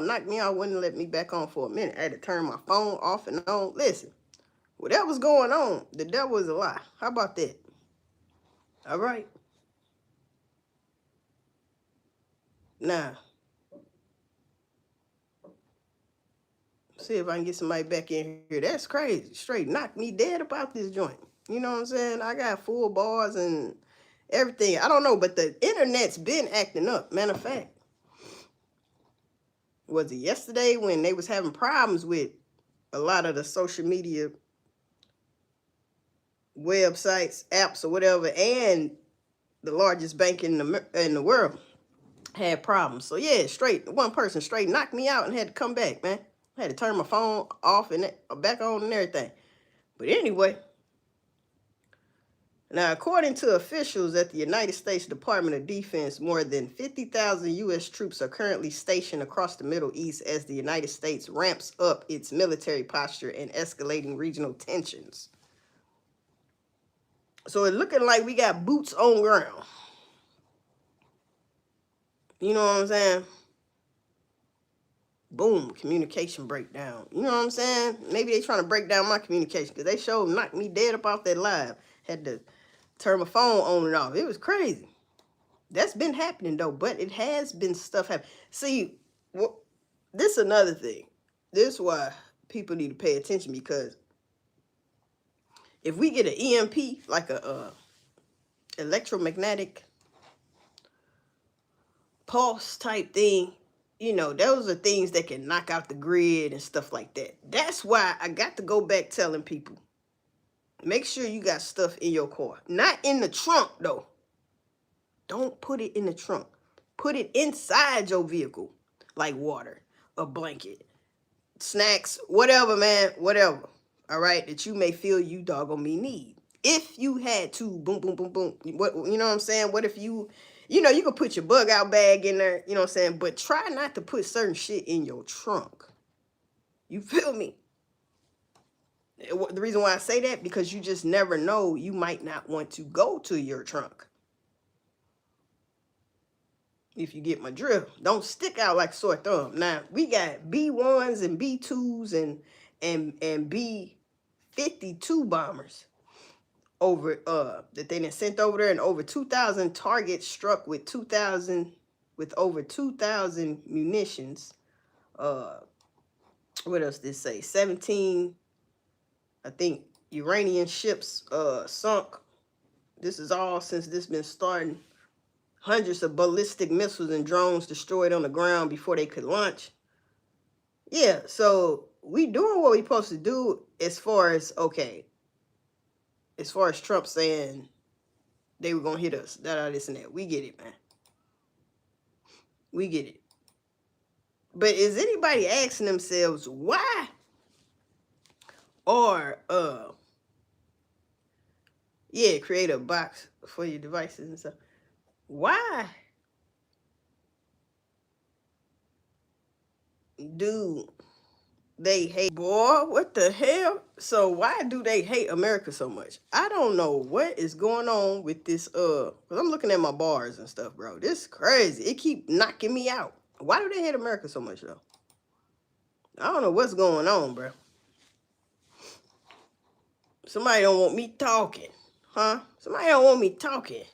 knocked me out, wouldn't let me back on for a minute. I had to turn my phone off and on. Listen, whatever's going on, the devil is a lie. How about that? All right. Now, see if I can get somebody back in here. That's crazy. Straight knocked me dead about this joint. You know what I'm saying? I got full bars and everything. I don't know, but the internet's been acting up. Matter of fact, was it yesterday when they was having problems with a lot of the social media websites, apps, or whatever, and the largest bank in the world had problems. So yeah, straight one person straight knocked me out and had to come back, man. I had to turn my phone off and back on and everything. But anyway, now according to officials at the United States Department of Defense, more than 50,000 U.S. troops are currently stationed across the Middle East as the United States ramps up its military posture and escalating regional tensions. So it's looking like we got boots on ground. You know what I'm saying? Boom, communication breakdown. You know what I'm saying? Maybe they trying to break down my communication because they showed knocked me dead up off that live. Had to turn my phone on and off. It was crazy. That's been happening though, but it has been stuff happening. See, this is another thing. This is why people need to pay attention, because if we get an EMP, like a electromagnetic pulse type thing, you know, those are things that can knock out the grid and stuff like that. That's why I got to go back telling people, make sure you got stuff in your car. Not in the trunk, though. Don't put it in the trunk. Put it inside your vehicle, like water, a blanket, snacks, whatever, man, whatever. All right, that you may feel you doggone me need. If you had to, boom, boom, boom, boom. What, you know what I'm saying? What if you know, you could put your bug out bag in there, you know what I'm saying? But try not to put certain shit in your trunk. You feel me? The reason why I say that, because you just never know. You might not want to go to your trunk. If you get my drift, don't stick out like a sore thumb. Now, we got B-1s and B-2s and B-52 bombers over that they done sent over there, and over 2,000 targets struck with over 2,000 munitions. What else did it say? 17, I think, Iranian ships sunk. This is all since this been starting. Hundreds of ballistic missiles and drones destroyed on the ground before they could launch. Yeah, so we doing what we supposed to do as far as, okay, as far as Trump saying they were going to hit us, this, and that. We get it, man. We get it. But is anybody asking themselves why? Or, yeah, create a box for your devices and stuff. Why do they hate, boy? What the hell? So why do they hate America so much? I don't know what is going on with this. Cause I'm looking at my bars and stuff, bro. This is crazy. It keep knocking me out. Why do they hate America so much, though? I don't know what's going on, bro. Somebody don't want me talking, huh? Somebody don't want me talking.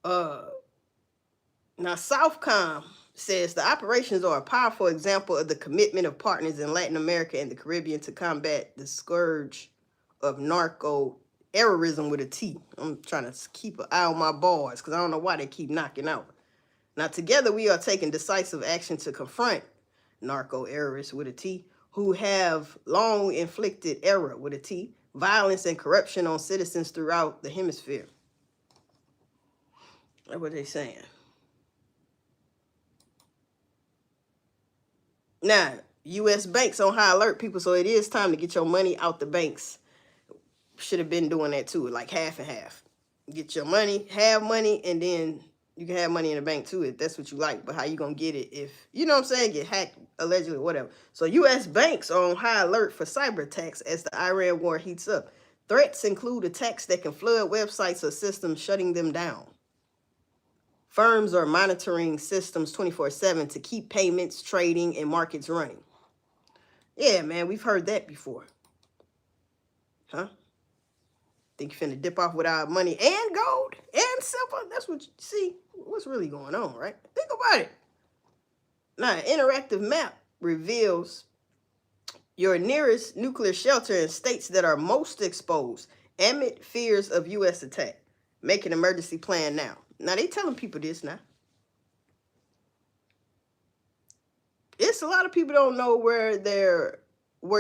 Now Southcom says the operations are a powerful example of the commitment of partners in Latin America and the Caribbean to combat the scourge of narco terrorism with a T. I'm trying to keep an eye on my bars because I don't know why they keep knocking out. Now, together we are taking decisive action to confront narco terrorists with a T who have long inflicted error with a T, violence and corruption on citizens throughout the hemisphere. That's what they're saying. Now, U.S. banks on high alert, people, so it is time to get your money out the banks. Should have been doing that too, like half and half. Get your money, have money, and then you can have money in the bank too if that's what you like. But how you gonna get it if, you know what I'm saying, get hacked, allegedly, whatever. So U.S. banks are on high alert for cyber attacks as the Iran war heats up. Threats include attacks that can flood websites or systems, shutting them down. Firms are monitoring systems 24/7 to keep payments, trading, and markets running. Yeah, man, we've heard that before. Huh? Think you finna dip off with our money and gold and silver? That's what you see. What's really going on, right? Think about it. Now, an interactive map reveals your nearest nuclear shelter in states that are most exposed amid fears of U.S. attack. Make an emergency plan now. Now, they telling people this now. It's a lot of people don't know where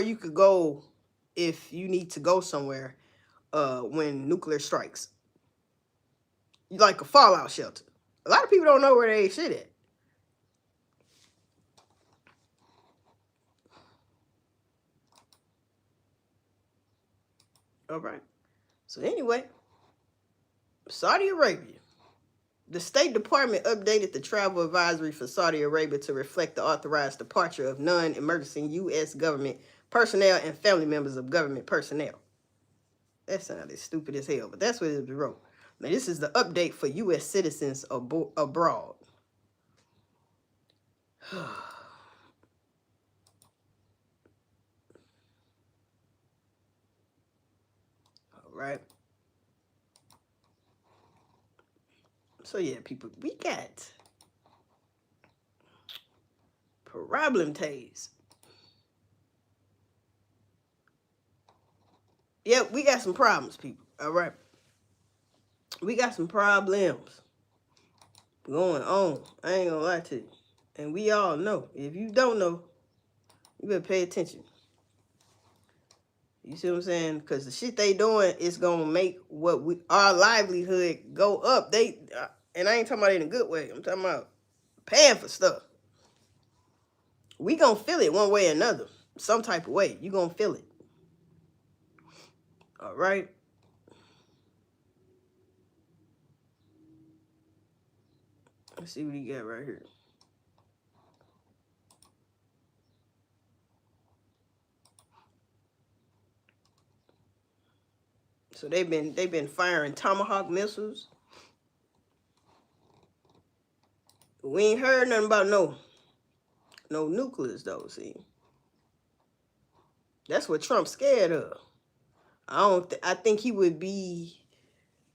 you could go if you need to go somewhere when nuclear strikes. Like a fallout shelter. A lot of people don't know where they shit at. All right. So anyway, Saudi Arabia. The State Department updated the travel advisory for Saudi Arabia to reflect the authorized departure of non-emergency U.S. government personnel and family members of government personnel. That sounded stupid as hell, but that's what it wrote. Now, this is the update for U.S. citizens abroad. All right. So, yeah, people, we got problem tays. Yep, we got some problems, people. All right. We got some problems going on. I ain't gonna lie to you. And we all know. If you don't know, you better pay attention. You see what I'm saying? Because the shit they doing is gonna make our livelihood go up. And I ain't talking about it in a good way. I'm talking about paying for stuff. We gonna feel it one way or another, some type of way. You gonna feel it. All right. Let's see what he got right here. So they've been firing Tomahawk missiles. We ain't heard nothing about no nuclears though. See, that's what Trump's scared of. I think he would be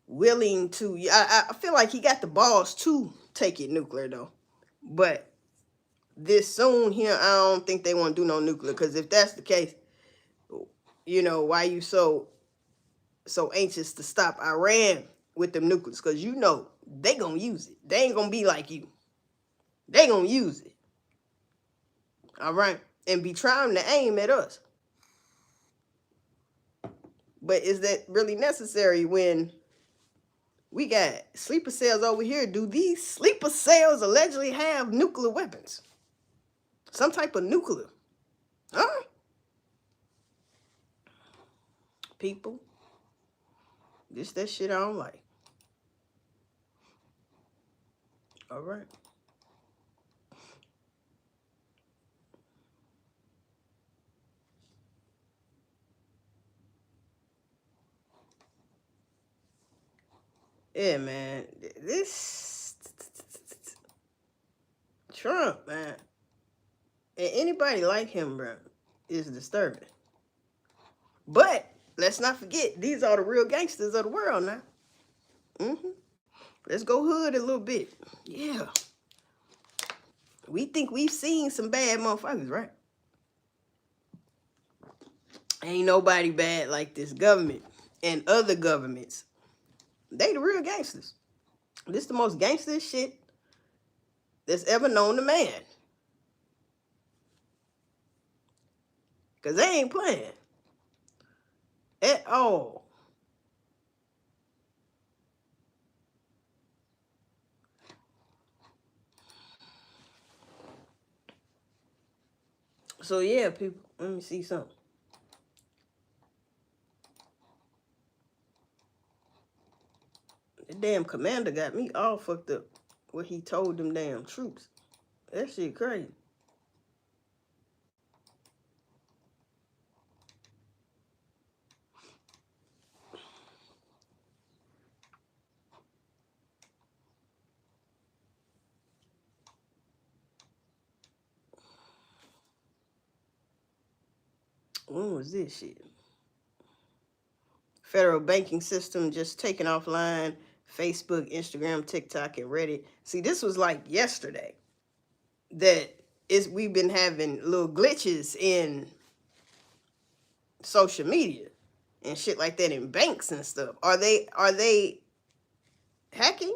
willing to. I feel like he got the balls to take it nuclear though, but this soon here, I don't think they want to do no nuclear. Because if that's the case, you know, why you so anxious to stop Iran with them nuclears? Because you know they gonna use it. They ain't gonna be like you. They gonna use it. All right, and be trying to aim at us. But is that really necessary when we got sleeper cells over here? Do these sleeper cells allegedly have nuclear weapons? Some type of nuclear? Huh? People, this that shit I don't like. All right. Yeah, man. This Trump, man, and anybody like him, bro, is disturbing. But let's not forget, these are the real gangsters of the world now. Let's go hood a little bit. Yeah. We think we've seen some bad motherfuckers, right? Ain't nobody bad like this government and other governments. They the real gangsters. This the most gangster shit that's ever known to man. Because they ain't playing at all. So yeah, people, let me see something. The damn commander got me all fucked up. What he told them damn troops. That shit crazy. When was this shit? Federal banking system just taken offline. Facebook, Instagram, TikTok, and Reddit. See, this was like yesterday that we've been having little glitches in social media and shit like that in banks and stuff. Are they hacking?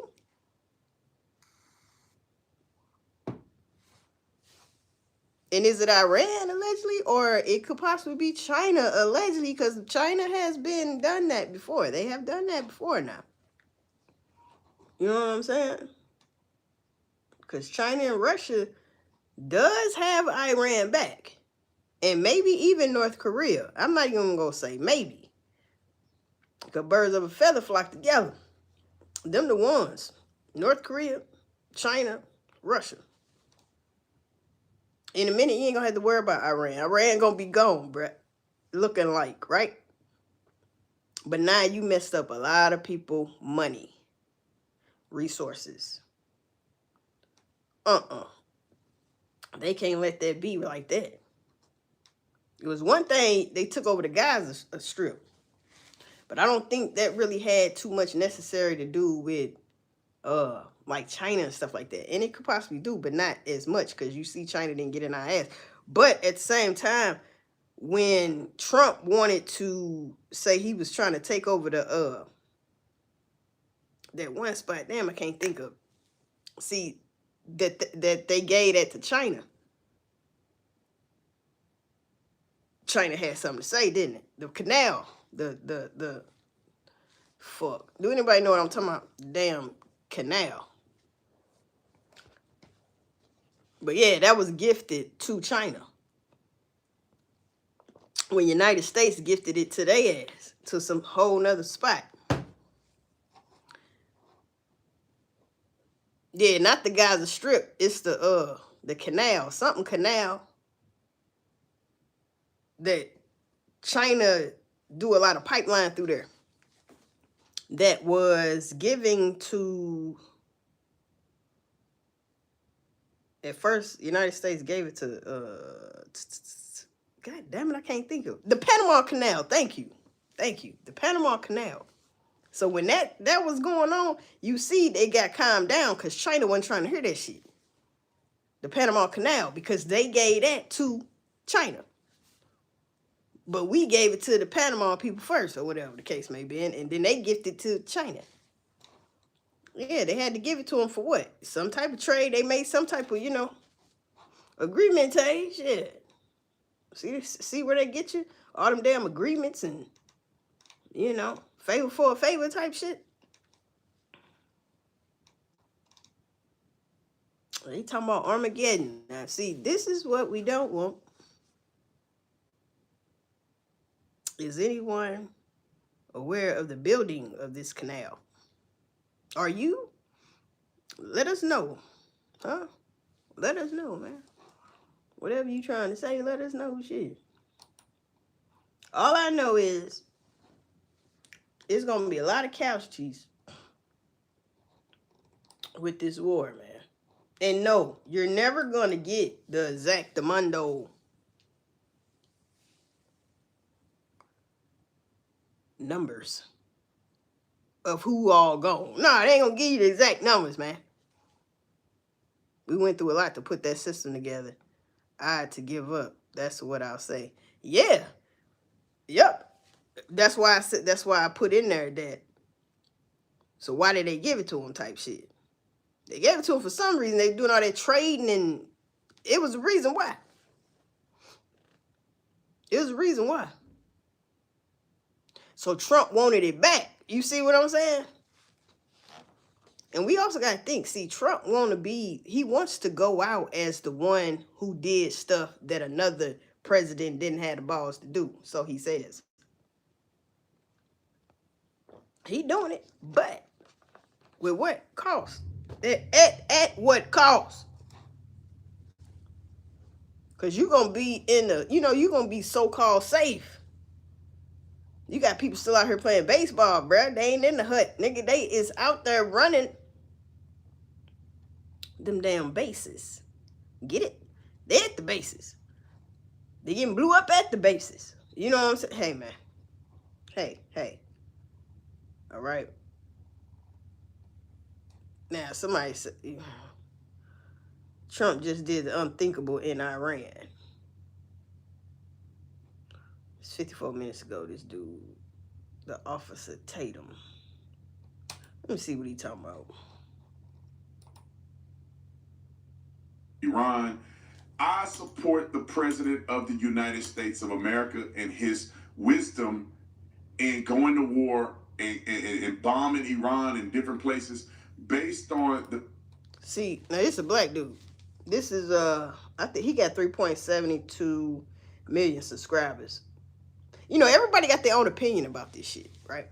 And is it Iran allegedly, or it could possibly be China allegedly? Because China has been done that before. They have done that before now. You know what I'm saying? Because China and Russia does have Iran back, and maybe even North Korea. I'm not even gonna say maybe, because birds of a feather flock together. Them the ones. North Korea, China, Russia. In a minute, you ain't gonna have to worry about Iran. Iran gonna be gone, bruh. Looking like, right? But now you messed up a lot of people, money, resources. They can't let that be like that. It was one thing, they took over the Gaza Strip. But I don't think that really had too much necessary to do with like China and stuff like that. And it could possibly do, but not as much, because you see China didn't get in our ass. But at the same time, when Trump wanted to say he was trying to take over the that one spot, damn, I can't think of. See, that they gave that to China. China had something to say, didn't it? The canal, the fuck. Do anybody know what I'm talking about? Damn canal. But yeah, that was gifted to China. When United States gifted it to their ass, to some whole nother spot. Yeah, not the Gaza Strip. It's the canal, something canal that China do a lot of pipeline through there. That was giving to, at first, United States gave it to, God damn it, I can't think of the Panama Canal. Thank you, the Panama Canal. So when that was going on, you see they got calmed down because China wasn't trying to hear that shit. The Panama Canal, because they gave that to China. But we gave it to the Panama people first, or whatever the case may be, and then they gifted to China. Yeah, they had to give it to them for what? Some type of trade. They made some type of, agreement, yeah. See where they get you? All them damn agreements and, favor for a favor type shit. They talking about Armageddon. Now, see, this is what we don't want. Is anyone aware of the building of this canal? Are you? Let us know. Huh? Let us know, man. Whatever you trying to say, let us know. Shit. All I know is it's going to be a lot of couch cheese with this war, man. And no, you're never going to get the exactamundo numbers of who all gone. Nah, they ain't going to give you the exact numbers, man. We went through a lot to put that system together. I had to give up. That's what I'll say. Yeah. Yep. That's why I put in there that. So why did they give it to him type shit? They gave it to him for some reason. They doing all that trading, and it was a reason why. It was a reason why. So Trump wanted it back. You see what I'm saying? And we also got to think, see, Trump he wants to go out as the one who did stuff that another president didn't have the balls to do. So he says. He doing it, but with what cost? At what cost? Because you're going to be you're going to be so-called safe. You got people still out here playing baseball, bruh. They ain't in the hut. Nigga, they is out there running them damn bases. Get it? They at the bases. They getting blew up at the bases. You know what I'm saying? Hey, man. Hey. All right. Now, somebody said Trump just did the unthinkable in Iran. It's 54 minutes ago, this dude, the officer Tatum. Let me see what he talking about. Iran, I support the President of the United States of America and his wisdom in going to war and bombing Iran and different places based on the... See, now this is a black dude. This is I think he got 3.72 million subscribers. You know, everybody got their own opinion about this shit, right?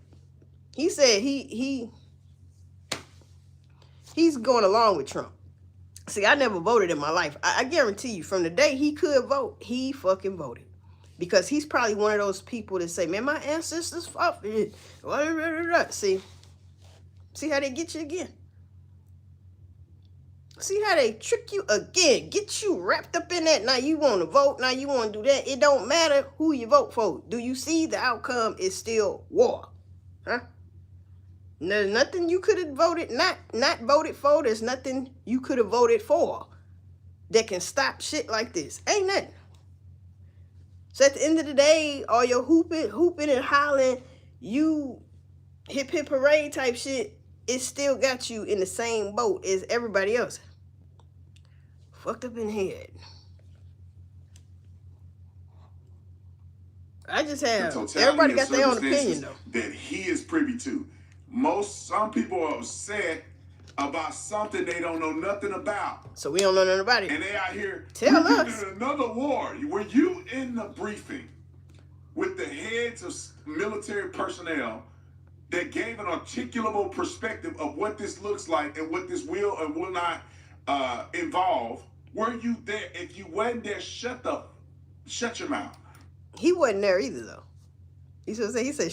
He said he's going along with Trump. See, I never voted in my life. I guarantee you, from the day he could vote, he fucking voted. Because he's probably one of those people that say, man, my ancestors fought for it. See how they get you again? See how they trick you again? Get you wrapped up in that. Now you want to vote. Now you want to do that. It don't matter who you vote for. Do you see the outcome is still war? Huh? There's nothing you could have voted, not voted for. There's nothing you could have voted for that can stop shit like this. Ain't nothing. So at the end of the day, all your hooping and hollering, you hip hip parade type shit, it still got you in the same boat as everybody else. Fucked up in the head. I just have, everybody got their own opinion though. That he is privy to. Some people are upset about something they don't know nothing about. So we don't know nothing about it. And they out here tell us another war. Were you in the briefing with the heads of military personnel that gave an articulable perspective of what this looks like and what this will and will not involve? Were you there? If you wasn't there, shut your mouth. He wasn't there either though. He said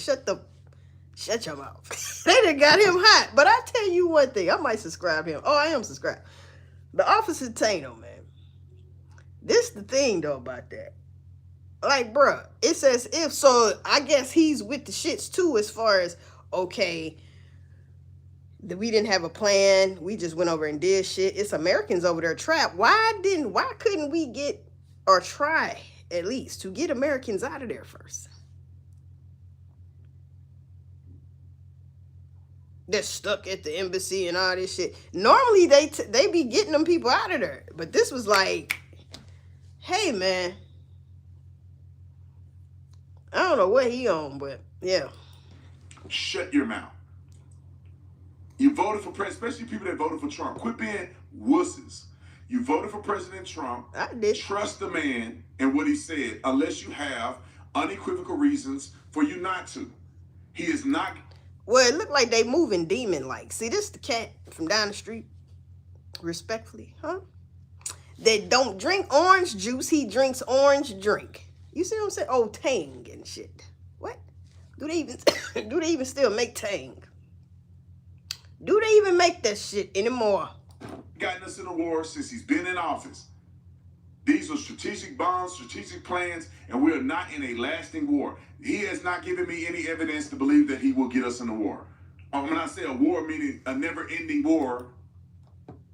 shut your mouth. They done got him hot. But I tell you one thing, I might subscribe him. Oh, I am subscribed. The Officer Tatum, man. This the thing though about that. Like, bruh, it's as if, so I guess he's with the shits too, as far as, okay, we didn't have a plan. We just went over and did shit. It's Americans over there trapped. Why couldn't we get, or try at least, to get Americans out of there first? They're stuck at the embassy and all this shit. Normally they be getting them people out of there, but this was like, hey man, I don't know what he on, but yeah. Shut your mouth. You voted for president, especially people that voted for Trump. Quit being wusses. You voted for President Trump. I did. Trust the man and what he said, unless you have unequivocal reasons for you not to. He is not. Well, it looked like they moving demon-like. See, this the cat from down the street. Respectfully, huh? That don't drink orange juice. He drinks orange drink. You see what I'm saying? Oh, Tang and shit. What? Do they even still make Tang? Do they even make that shit anymore? Gotten us in a war since he's been in office. These are strategic bombs, strategic plans, and we are not in a lasting war. He has not given me any evidence to believe that he will get us in a war. When I say a war, meaning a never-ending war.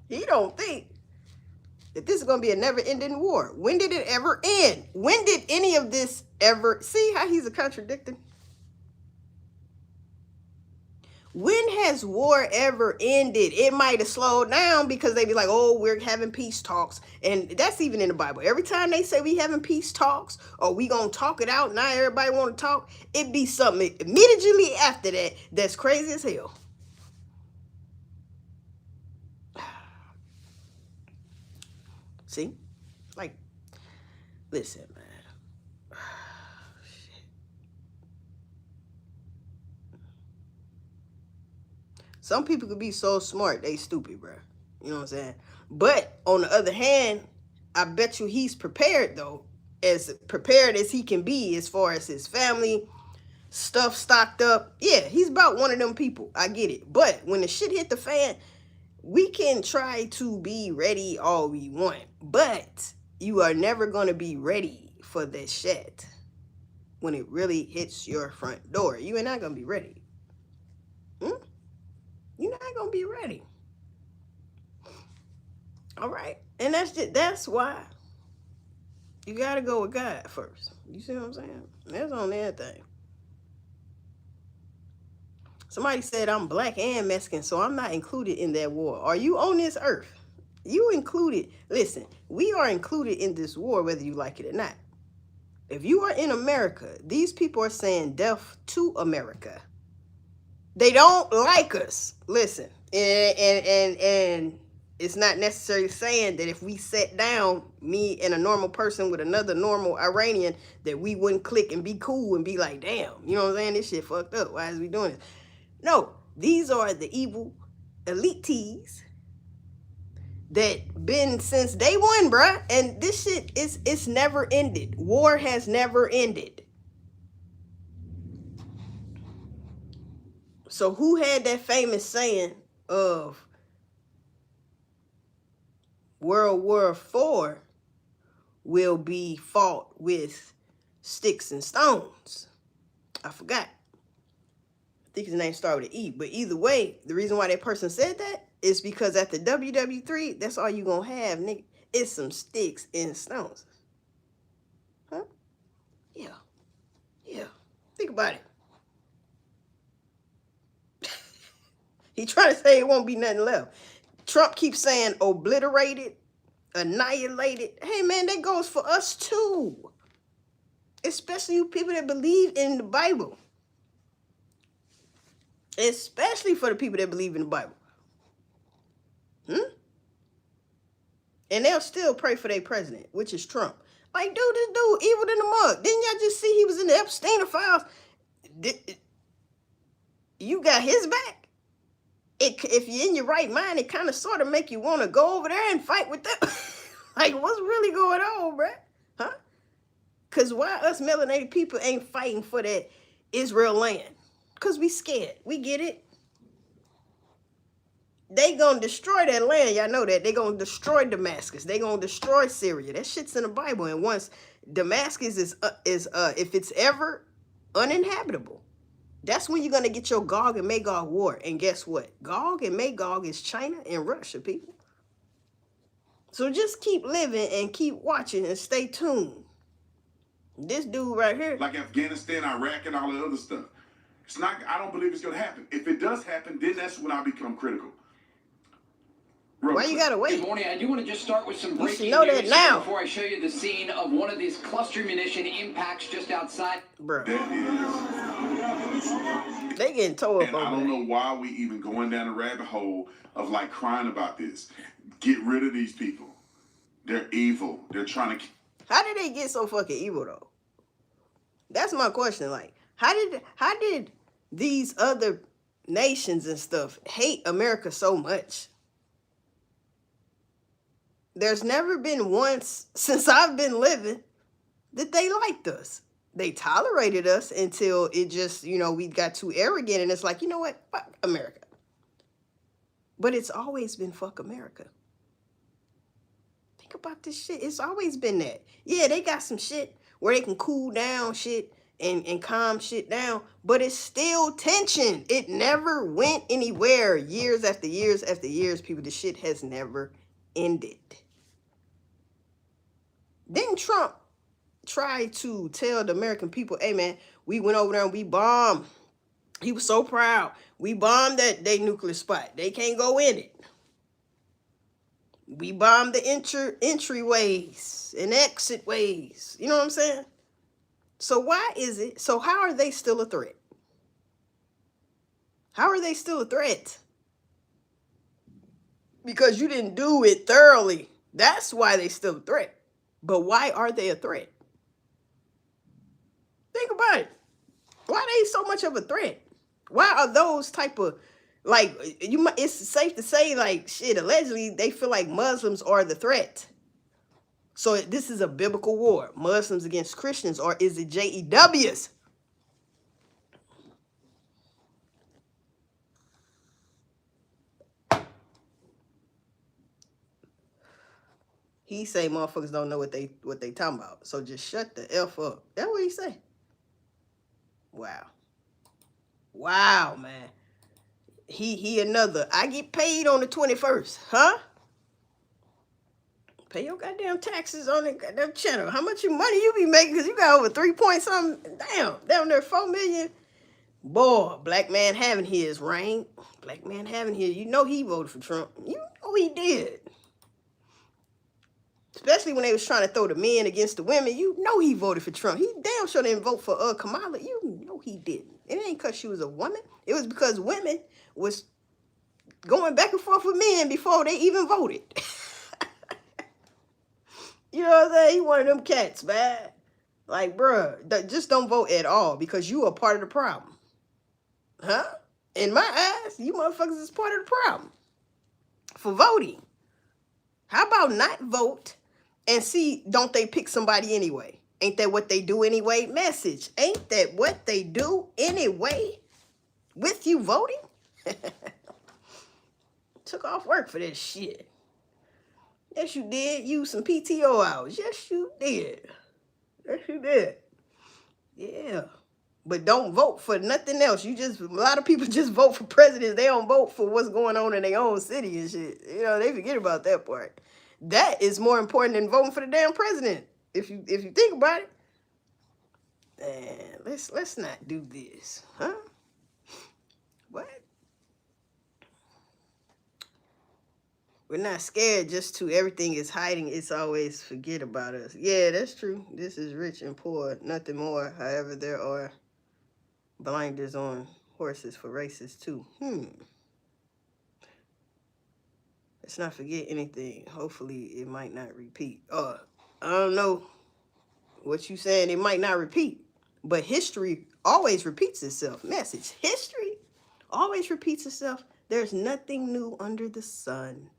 He don't think that this is going to be a never-ending war. When did it ever end? When did any of this ever... See how he's a contradicting? When has war ever ended? It might have slowed down because they be like, oh, we're having peace talks. And that's even in the Bible. Every time they say we having peace talks or we going to talk it out, now everybody want to talk, it be something immediately after that that's crazy as hell. See? Like, listen, man. Some people could be so smart, they stupid, bro. You know what I'm saying? But on the other hand, I bet you he's prepared, though. As prepared as he can be as far as his family, stuff stocked up. Yeah, he's about one of them people. I get it. But when the shit hit the fan, we can try to be ready all we want. But you are never going to be ready for this shit when it really hits your front door. You ain't not gonna be ready. You're not gonna be ready. All right, and that's why you gotta go with God first. You see what I'm saying? That's on everything. Somebody said I'm black and Mexican, so I'm not included in that war. Are you on this earth? You included. Listen, we are included in this war whether you like it or not. If you are in America, these people are saying death to America. They don't like us. Listen, and it's not necessarily saying that if we sat down, me and a normal person with another normal Iranian, that we wouldn't click and be cool and be like, damn, you know what I'm saying? This shit fucked up. Why is we doing this? No, these are the evil elites that been since day one, bruh. And this shit it's never ended. War has never ended. So who had that famous saying of World War IV will be fought with sticks and stones? I forgot. I think his name started with an E. But either way, the reason why that person said that is because at the WW3, that's all you gonna have, nigga. It's some sticks and stones. Huh? Yeah. Yeah. Think about it. He trying to say it won't be nothing left. Trump keeps saying obliterated, annihilated. Hey, man, that goes for us too. Especially you people that believe in the Bible. Especially for the people that believe in the Bible. And they'll still pray for their president, which is Trump. Like, dude, this dude evil than the mug. Didn't y'all just see he was in the Epstein files? You got his back. If you're in your right mind, it kind of sort of make you want to go over there and fight with them. Like, what's really going on, bruh? Huh? Because why us melanated people ain't fighting for that Israel land? Because we scared. We get it. They gonna destroy that land. Y'all know that. They gonna destroy Damascus. They gonna destroy Syria. That shit's in the Bible. And once Damascus is if it's ever uninhabitable, that's when you're gonna get your Gog and Magog war. And guess what? Gog and Magog is China and Russia, people. So just keep living and keep watching and stay tuned. This dude right here, like Afghanistan, Iraq, and all the other stuff. It's not. I don't believe it's gonna happen. If it does happen, then that's when I become critical. Why you gotta wait? Good morning. I do want to just start with some breaking know that news now. before I show you the scene of one of these cluster munition impacts just outside. Bro, That is. they getting tore up And I over don't there. know why we even going down a rabbit hole of like crying about this. Get rid of these people. They're evil. They're trying to. How did they get so fucking evil though? That's my question. Like, how did these other nations and stuff hate America so much? There's never been once since I've been living that they liked us. They tolerated us until it just, we got too arrogant and it's like, you know what? Fuck America. But it's always been fuck America. Think about this shit. It's always been that. Yeah, they got some shit where they can cool down shit and calm shit down, but it's still tension. It never went anywhere. Years after years after years, people, the shit has never ended. Didn't Trump try to tell the American people, hey man, we went over there and we bombed. He was so proud. We bombed that nuclear spot. They can't go in it. We bombed the entryways and exit ways. You know what I'm saying? So why is it? So how are they still a threat? How are they still a threat? Because you didn't do it thoroughly. That's why they still a threat. But why are they a threat? Think about it. Why are they so much of a threat? Why are those type of, like, it's safe to say, like, shit, allegedly, they feel like Muslims are the threat. So this is a biblical war. Muslims against Christians, or is it JEWs? He say motherfuckers don't know what they talking about. So just shut the F up. That's what he say. Wow. Wow, man. He another. I get paid on the 21st. Huh? Pay your goddamn taxes on the goddamn channel. How much money you be making? Because you got over 3 point something. Damn. Down there, 4 million. Boy, black man having his, Rain. Black man having his. You know he voted for Trump. You know he did. Especially when they was trying to throw the men against the women. You know he voted for Trump. He damn sure didn't vote for Kamala. You know he didn't. It ain't because she was a woman. It was because women was going back and forth with men before they even voted. You know what I'm saying? He one of them cats, man. Like, bruh, just don't vote at all because you are part of the problem. Huh? In my eyes, you motherfuckers is part of the problem for voting. How about not vote and see, don't they pick somebody anyway? Ain't that what they do anyway? Message. Ain't that what they do anyway? With you voting? Took off work for this shit. Yes, you did. Use some PTO hours. Yes, you did. Yes, you did. Yeah. But don't vote for nothing else. A lot of people just vote for presidents. They don't vote for what's going on in their own city and shit. You know, they forget about that part. That is more important than voting for the damn president. If you think about it. Man, let's not do this. Huh? What? We're not scared just to everything is hiding. It's always forget about us. Yeah, that's true. This is rich and poor. Nothing more. However, there are blinders on horses for races too. Let's not forget anything. Hopefully it might not repeat. I don't know what you saying. It might not repeat. But history always repeats itself. Message. History always repeats itself. There's nothing new under the sun.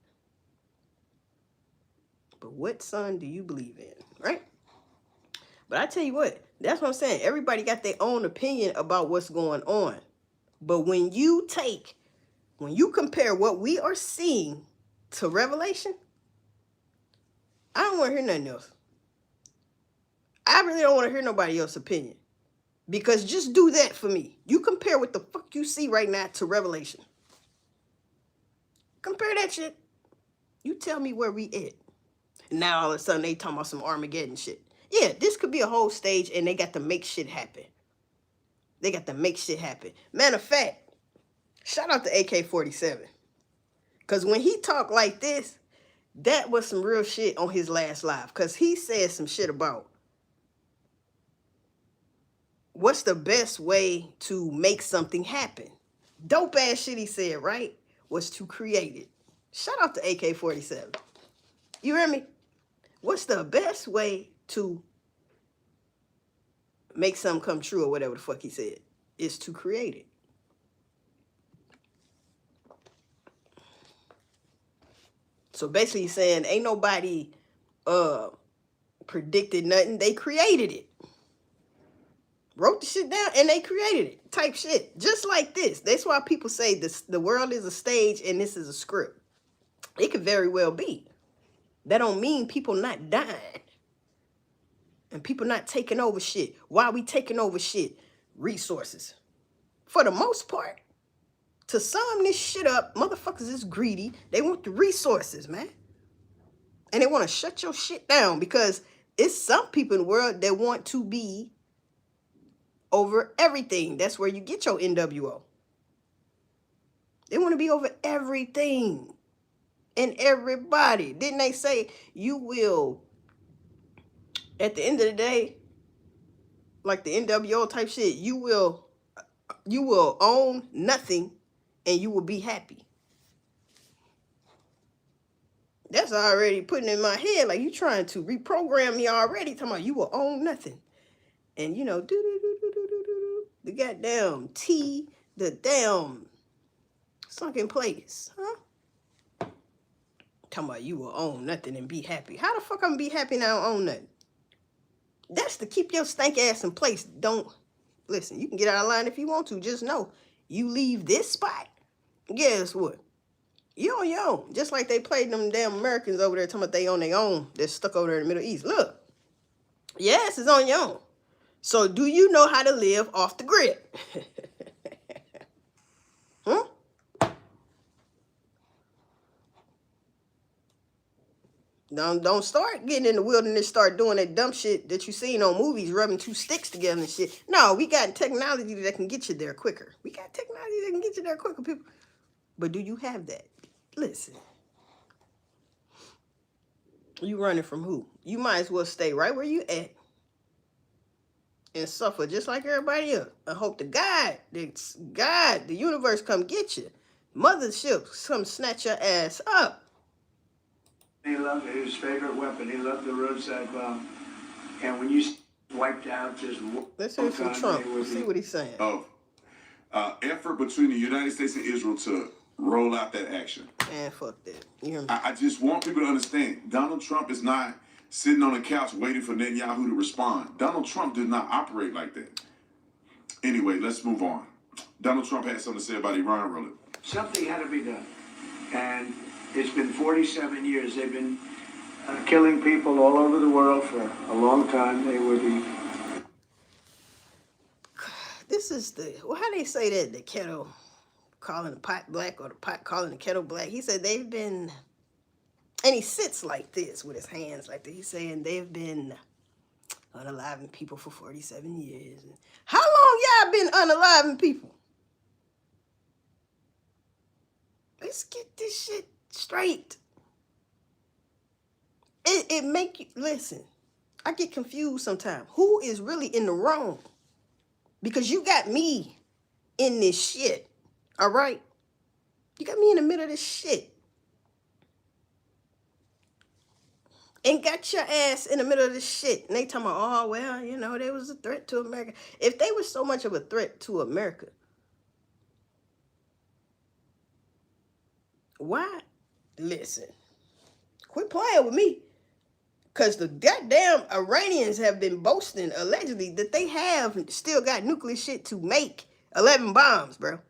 But what sun do you believe in, right? But I tell you what, that's what I'm saying. Everybody got their own opinion about what's going on. But when you compare what we are seeing to Revelation, I don't want to hear nothing else. I really don't want to hear nobody else's opinion. Because just do that for me. You compare what the fuck you see right now to Revelation. Compare that shit. You tell me where we at. Now all of a sudden they talking about some Armageddon shit. Yeah, this could be a whole stage and they got to make shit happen. They got to make shit happen. Matter of fact, shout out to AK-47. Because when he talked like this, that was some real shit on his last live. Because he said some shit about what's the best way to make something happen. Dope ass shit he said, right? Was to create it. Shout out to AK-47. You hear me? What's the best way to make something come true or whatever the fuck he said? Is to create it. So basically he's saying ain't nobody predicted nothing. They created it. Wrote the shit down and they created it. Type shit. Just like this. That's why people say this, the world is a stage and this is a script. It could very well be. That don't mean people not dying. And people not taking over shit. Why are we taking over shit? Resources. For the most part. To sum this shit up, motherfuckers is greedy. They want the resources, man. And they want to shut your shit down because it's some people in the world that want to be over everything. That's where you get your NWO. They want to be over everything and everybody. Didn't they say you will, at the end of the day, like the NWO type shit, you will own nothing and you will be happy. That's already putting in my head, like you trying to reprogram me already, talking about you will own nothing. And you know, the goddamn T, the damn sunken place, huh? Talking about you will own nothing and be happy. How the fuck I'm gonna be happy and I don't own nothing? That's to keep your stank ass in place. Don't, listen, you can get out of line if you want to. Just know, you leave this spot, guess what? You on your own. Just like they played them damn Americans over there talking about they on their own. They're stuck over there in the Middle East. Look, your ass is on your own. So do you know how to live off the grid? Hmm? Don't start getting in the wilderness, start doing that dumb shit that you seen on movies, rubbing two sticks together and shit. No, we got technology that can get you there quicker. We got technology that can get you there quicker, people. But do you have that? Listen, you running from who? You might as well stay right where you at and suffer just like everybody else. I hope to God, the universe come get you. Mothership come snatch your ass up. He loved it. His favorite weapon. He loved the roadside bomb. And when you wiped out just Let's hear from Trump. Let's see what he's saying. Effort between the United States and Israel to roll out that action. Man, fuck that. You hear me? I just want people to understand, Donald Trump is not sitting on the couch waiting for Netanyahu to respond. Donald Trump did not operate like that. Anyway, let's move on. Donald Trump had something to say about Iran, Roland. Something had to be done. And it's been 47 years. They've been killing people all over the world for a long time. They were the... This is how they say that, the kettle calling the pot black or the pot calling the kettle black. He said they've been, and he sits like this with his hands like that. He's saying they've been unaliving people for 47 years. How long y'all been unaliving people? Let's get this shit straight. It make you, listen, I get confused sometimes. Who is really in the wrong? Because you got me in this shit, all right? You got me in the middle of this shit. And got your ass in the middle of this shit. And they talking about, oh, well, you know, there was a threat to America. If they were so much of a threat to America, why? Listen, quit playing with me. Because the goddamn Iranians have been boasting, allegedly, that they have still got nuclear shit to make 11 bombs, bro.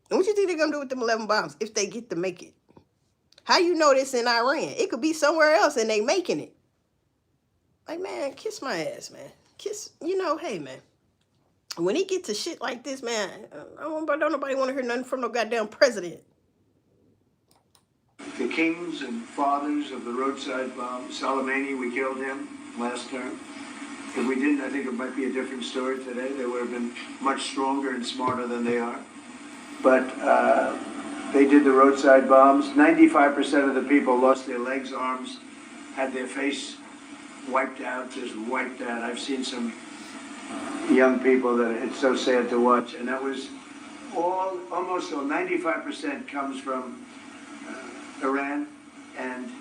And what you think they're going to do with them 11 bombs if they get to make it? How you know this in Iran? It could be somewhere else and they making it. Like, man, kiss my ass, man. Kiss, you know, hey, man. When he get to shit like this, man, don't nobody want to hear nothing from no goddamn president. The kings and fathers of the roadside bomb. Soleimani, we killed him last term. If we didn't, I think it might be a different story today. They would have been much stronger and smarter than they are. But they did the roadside bombs. 95% of the people lost their legs, arms, had their face wiped out, just wiped out. I've seen some young people that it's so sad to watch. And that was almost all, 95% comes from Iran, and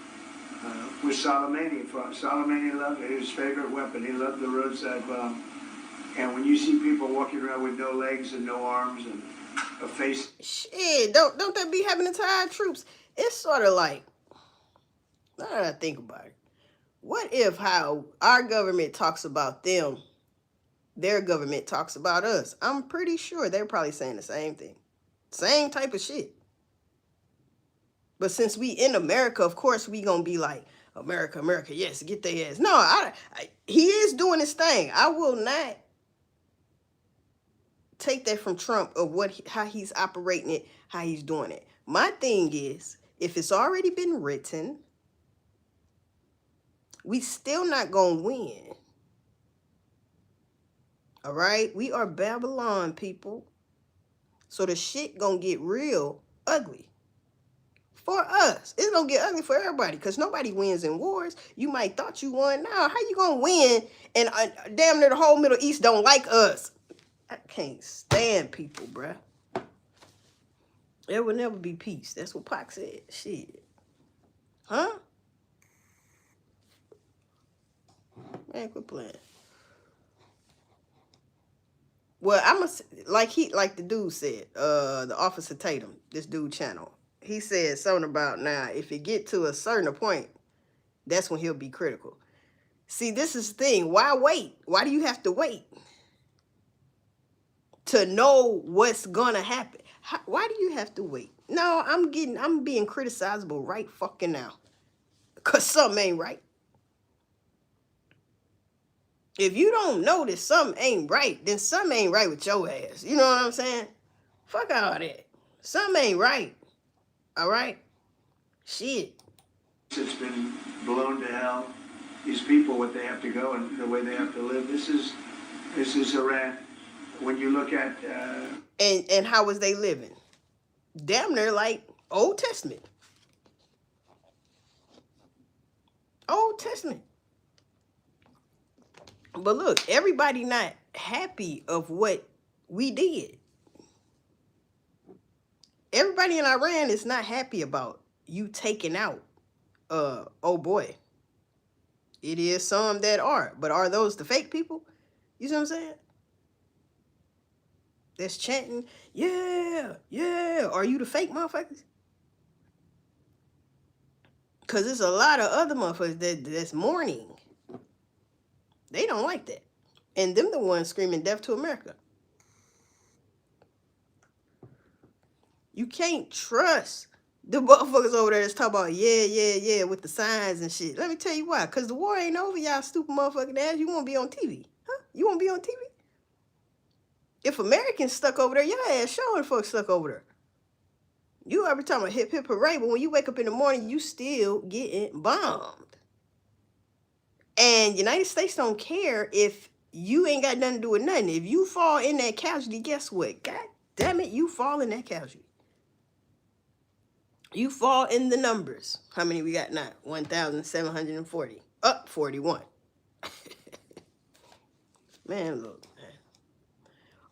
with Soleimani. Soleimani loved it. His favorite weapon. He loved the roadside bomb. And when you see people walking around with no legs and no arms and a face... Shit, don't they be having to tie troops? It's sort of like, now that I think about it, what if how our government talks about them, their government talks about us? I'm pretty sure they're probably saying the same thing. Same type of shit. But since we in America, of course, we gonna be like, America, America, yes, get their ass. No, he is doing his thing. I will not take that from Trump of how he's operating it, how he's doing it. My thing is, if it's already been written, we still not gonna win. All right? We are Babylon, people. So the shit gonna get real ugly. For us. It's going to get ugly for everybody because nobody wins in wars. You might thought you won. Now, how you going to win and damn near the whole Middle East don't like us? I can't stand people, bruh. There will never be peace. That's what Pac said. Shit. Huh? Man, quit playing. Well, like the dude said, the Officer Tatum, this dude channel. He said something about now, if it get to a certain point, that's when he'll be critical. See, this is the thing. Why wait? Why do you have to wait? To know what's gonna happen. Why do you have to wait? No, I'm being criticizable right fucking now. Cause something ain't right. If you don't know that something ain't right, then something ain't right with your ass. You know what I'm saying? Fuck all that. Something ain't right. All right? Shit. It's been blown to hell. These people, what they have to go and the way they have to live. This is Iran. When you look at And how was they living? Damn near like Old Testament. Old Testament. But look, everybody not happy of what we did. Everybody in Iran is not happy about you taking out oh boy. It is some that are, but are those the fake people? You see what I'm saying? That's chanting, yeah, yeah. Are you the fake motherfuckers? Because there's a lot of other motherfuckers that's mourning. They don't like that. And them the ones screaming death to America. You can't trust the motherfuckers over there that's talking about, yeah, with the signs and shit. Let me tell you why. Because the war ain't over, y'all stupid motherfucking ass. You won't be on TV. Huh? You won't be on TV? If Americans stuck over there, your ass showing folks stuck over there. You every time a hip hip hooray, but when you wake up in the morning, you still getting bombed. And United States don't care if you ain't got nothing to do with nothing. If you fall in that casualty, guess what? God damn it, you fall in that casualty. You fall in the numbers. How many we got now? 1,740. Up 41. Man, look, man.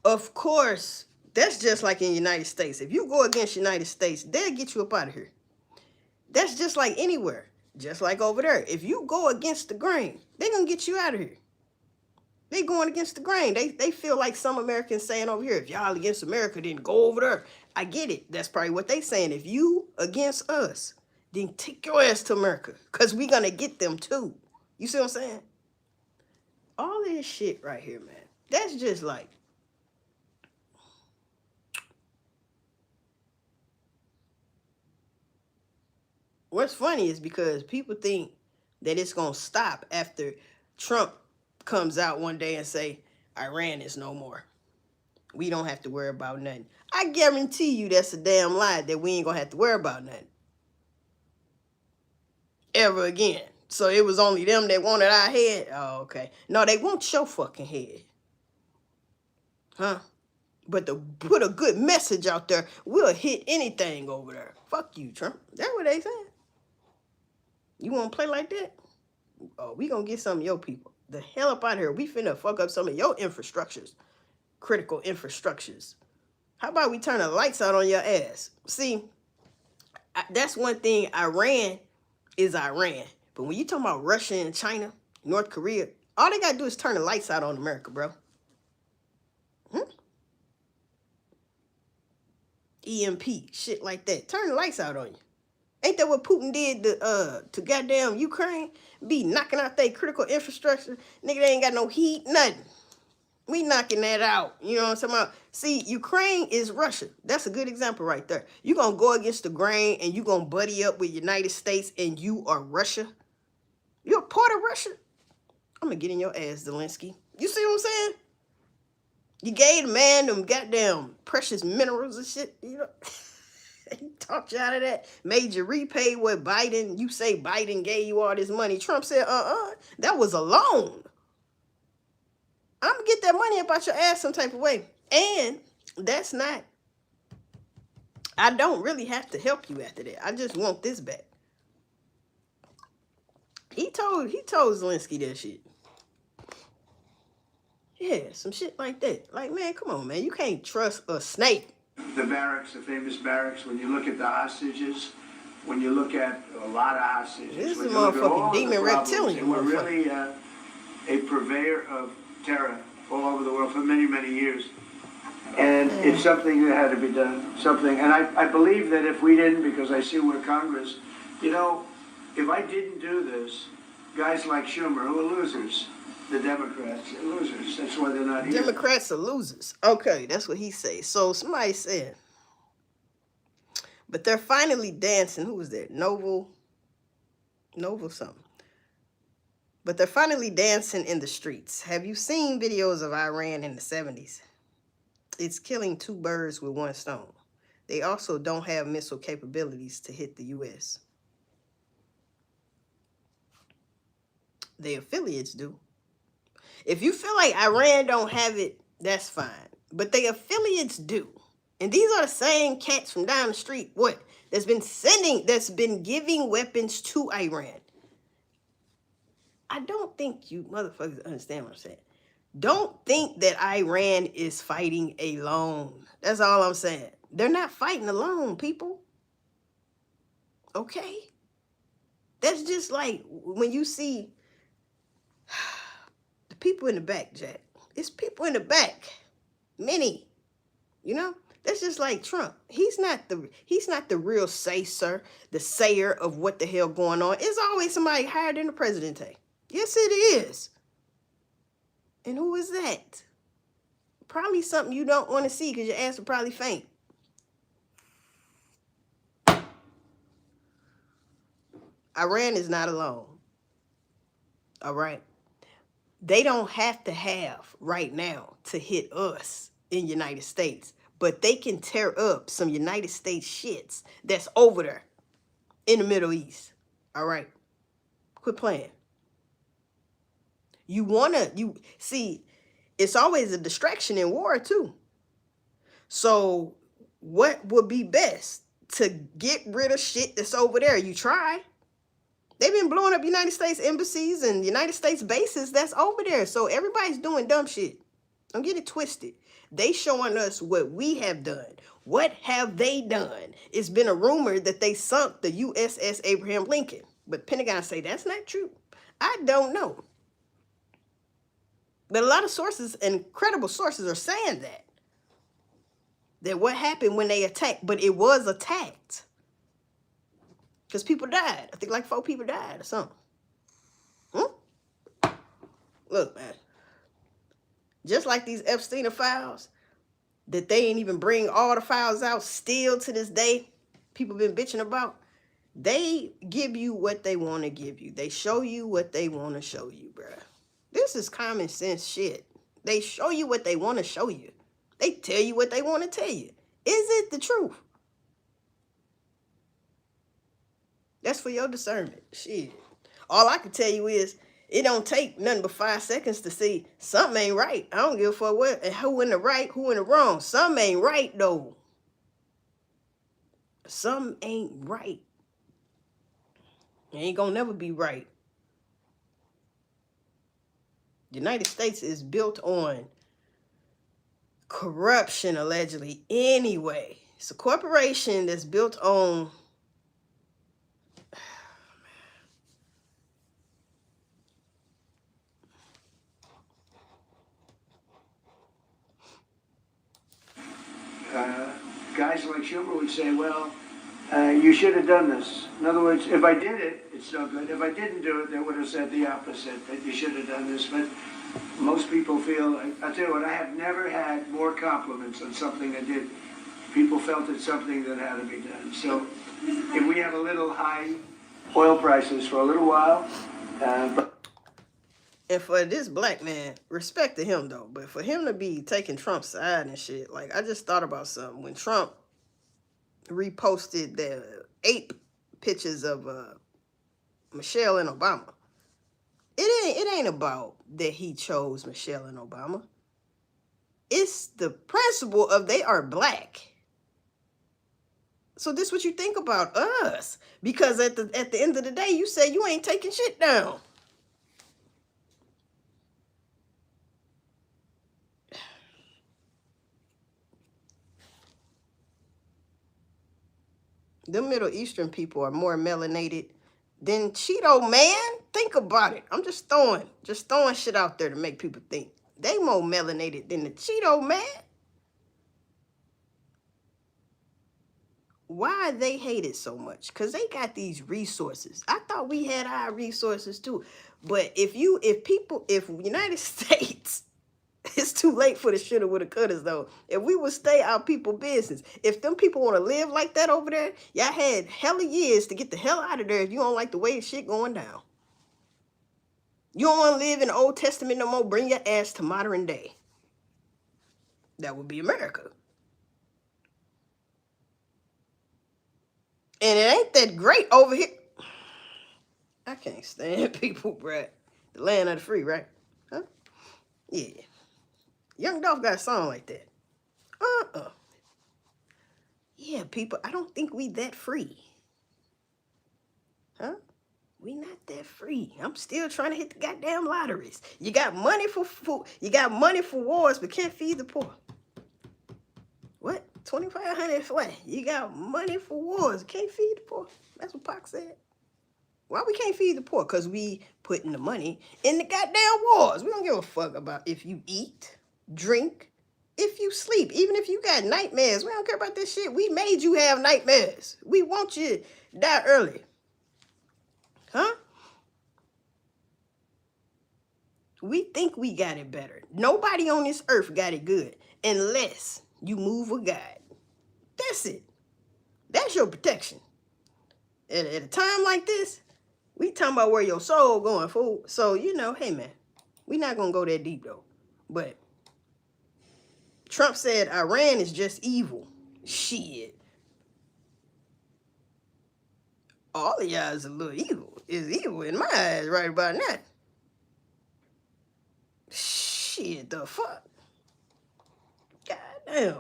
Of course, that's just like in the United States. If you go against the United States, they'll get you up out of here. That's just like anywhere. Just like over there. If you go against the grain, they're going to get you out of here. They going against the grain. They feel like some Americans saying over here, if y'all against America, then go over there. I get it. That's probably what they saying. If you against us, then take your ass to America. Because we going to get them too. You see what I'm saying? All this shit right here, man. That's just like, what's funny is because people think that it's going to stop after Trump comes out one day and say, Iran is no more. We don't have to worry about nothing. I guarantee you that's a damn lie that we ain't going to have to worry about nothing. Ever again. So it was only them that wanted our head? Oh, okay. No, they want your fucking head. Huh? But to put a good message out there, we'll hit anything over there. Fuck you, Trump. That's what they saying. You want to play like that? Oh, we going to get some of your people. The hell up out of here. We finna fuck up some of your infrastructures. Critical infrastructures. How about we turn the lights out on your ass? See, that's one thing. Iran is Iran. But when you talking about Russia and China, North Korea, all they got to do is turn the lights out on America, bro. EMP, shit like that. Turn the lights out on you. Ain't that what Putin did to goddamn Ukraine? Be knocking out their critical infrastructure. Nigga, they ain't got no heat, nothing. We knocking that out. You know what I'm talking about? See, Ukraine is Russia. That's a good example right there. You going to go against the grain and you going to buddy up with United States and you are Russia? You're a part of Russia? I'm going to get in your ass, Zelensky. You see what I'm saying? You gave the man them goddamn precious minerals and shit, you know? He talked you out of that. Made you repay what Biden, you say Biden gave you all this money. Trump said, that was a loan. I'm going to get that money up out your ass some type of way. And that's not, I don't really have to help you after that. I just want this back. He told Zelensky that shit. Yeah, some shit like that. Like, man, come on, man. You can't trust a snake. the barracks, the famous barracks, when you look at the hostages, when you look at a lot of hostages, This is when a you look at all motherfucking of the demon problems, reptilian, and we're motherfucker. really a purveyor of terror all over the world for many, many years. And it's something that had to be done, something, and I believe that if we didn't, because I see we're Congress, you know, if I didn't do this, guys like Schumer, who are losers, the Democrats are losers, that's why they're not here. Democrats are losers. Okay, that's what he says. So somebody said, but they're finally dancing. Who was that? Novel something. But they're finally dancing in the streets. Have you seen videos of Iran in the 70s? It's killing two birds with one stone. They also don't have missile capabilities to hit the U.S. Their affiliates do. If you feel like Iran don't have it, that's fine. But their affiliates do. And these are the same cats from down the street, that's been giving weapons to Iran. I don't think you motherfuckers understand what I'm saying. Don't think that Iran is fighting alone. That's all I'm saying. They're not fighting alone, people. Okay? That's just like when you see the people in the back, Jack. It's people in the back. Many. You know? That's just like Trump. He's not the real the sayer of what the hell going on. It's always somebody higher than the president. Yes, it is. And who is that? Probably something you don't want to see because your ass will probably faint. Iran is not alone. All right? They don't have to have right now to hit us in United States. But they can tear up some United States shits that's over there in the Middle East. All right? Quit playing. You see, it's always a distraction in war too. So what would be best? To get rid of shit that's over there. You try. They've been blowing up United States embassies and United States bases that's over there. So everybody's doing dumb shit. Don't get it twisted. They showing us what we have done. What have they done? It's been a rumor that they sunk the USS Abraham Lincoln. But Pentagon say that's not true. I don't know. But a lot of sources and credible sources are saying that what happened when they attacked, but it was attacked. Because people died. I think like 4 people died or something. Look, man. Just like these Epstein files, that they ain't even bring all the files out still to this day, people been bitching about, they give you what they want to give you. They show you what they want to show you, bruh. This is common sense shit. They show you what they want to show you. They tell you what they want to tell you. Is it the truth? That's for your discernment. Shit. All I can tell you is, it don't take nothing but 5 seconds to see something ain't right. I don't give a fuck what and who in the right, who in the wrong. Something ain't right though. Something ain't right. It ain't gonna never be right. The United States is built on corruption, allegedly, anyway. It's a corporation that's built on guys like Schumer would say, well, you should have done this. In other words, if I did it, it's no good. If I didn't do it, they would have said the opposite, that you should have done this. But most people feel, I'll tell you what, I have never had more compliments on something I did. People felt it's something that had to be done. So if we have a little high oil prices for a little while, and for this black man, respect to him though, but for him to be taking Trump's side and shit, like I just thought about something. When Trump reposted the ape pictures of Michelle and Obama, it ain't about that he chose Michelle and Obama. It's the principle of they are black. So this what you think about us. Because at the end of the day, you say you ain't taking shit down. The Middle Eastern people are more melanated than Cheeto Man. Think about it. I'm just throwing shit out there to make people think. They more melanated than the Cheeto Man. Why they hate it so much? Because they got these resources. I thought we had our resources too. But if United States, it's too late for the shoulda, woulda, couldas though. If we would stay our people business, if them people want to live like that over there, y'all had hella years to get the hell out of there if you don't like the way the shit going down. You don't want to live in the Old Testament no more? Bring your ass to modern day. That would be America. And it ain't that great over here. I can't stand people, bruh. The land of the free, right? Huh? Yeah. Young Dolph got a song like that. Yeah, people, I don't think we that free. Huh? We not that free. I'm still trying to hit the goddamn lotteries. You got money for food. You got money for wars, but can't feed the poor. What? 2,500 flat. You got money for wars, can't feed the poor. That's what Pac said. Why we can't feed the poor? Because we putting the money in the goddamn wars. We don't give a fuck about if you eat, drink, if you sleep, even if you got nightmares. We don't care about this shit. We made you have nightmares. We want you to die early. Huh? We think we got it better. Nobody on this earth got it good unless you move with God. That's it. That's your protection. At a time like this, we talking about where your soul going, fool. So, you know, hey, man, we not going to go that deep, though. But Trump said Iran is just evil. Shit. All of y'all is a little evil. Is evil in my eyes right about now. Shit, the fuck? God damn.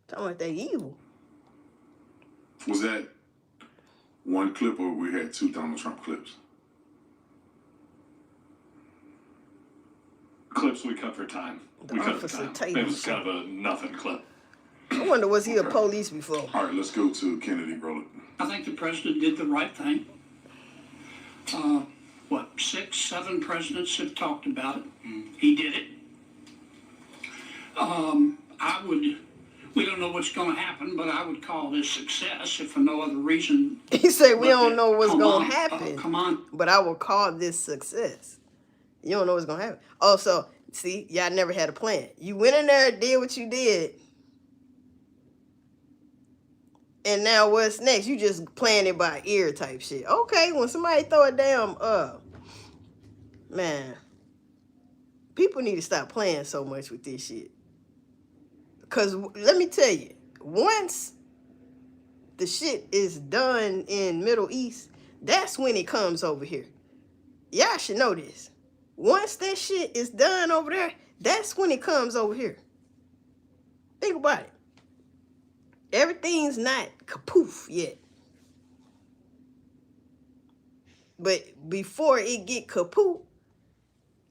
Talking about that evil. Was that one clip or we had two Donald Trump clips? Clips we cut for time. The We cut for Officer time. It was Tatum. kind of a nothing clip. I wonder, was he a police before? All right, let's go to Kennedy, roll it. I think the president did the right thing. 6, 7 presidents have talked about it. He did it. We don't know what's going to happen, but I would call this success if for no other reason. He said, we don't know what's Come going on, to happen. come on. But I will call this success. You don't know what's going to happen. Also, see, y'all never had a plan. You went in there, did what you did. And now what's next? You just playing it by ear type shit. Okay, when somebody throw a damn, man, people need to stop playing so much with this shit. Because let me tell you, once the shit is done in Middle East, that's when it comes over here. Y'all should know this. Once that shit is done over there, that's when it comes over here. Think about it. Everything's not kapoof yet. But before it get kapoof,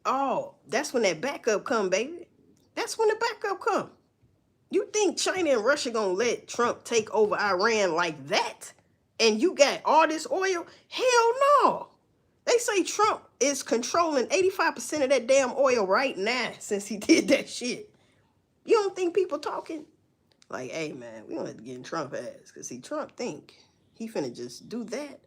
oh, that's when that backup come, baby. That's when the backup come. You think China and Russia gonna let Trump take over Iran like that? And you got all this oil? Hell no. They say Trump is controlling 85% of that damn oil right now since he did that shit. You don't think people talking? Like, hey, man, we don't have to get in Trump ass. Because, see, Trump think he finna just do that.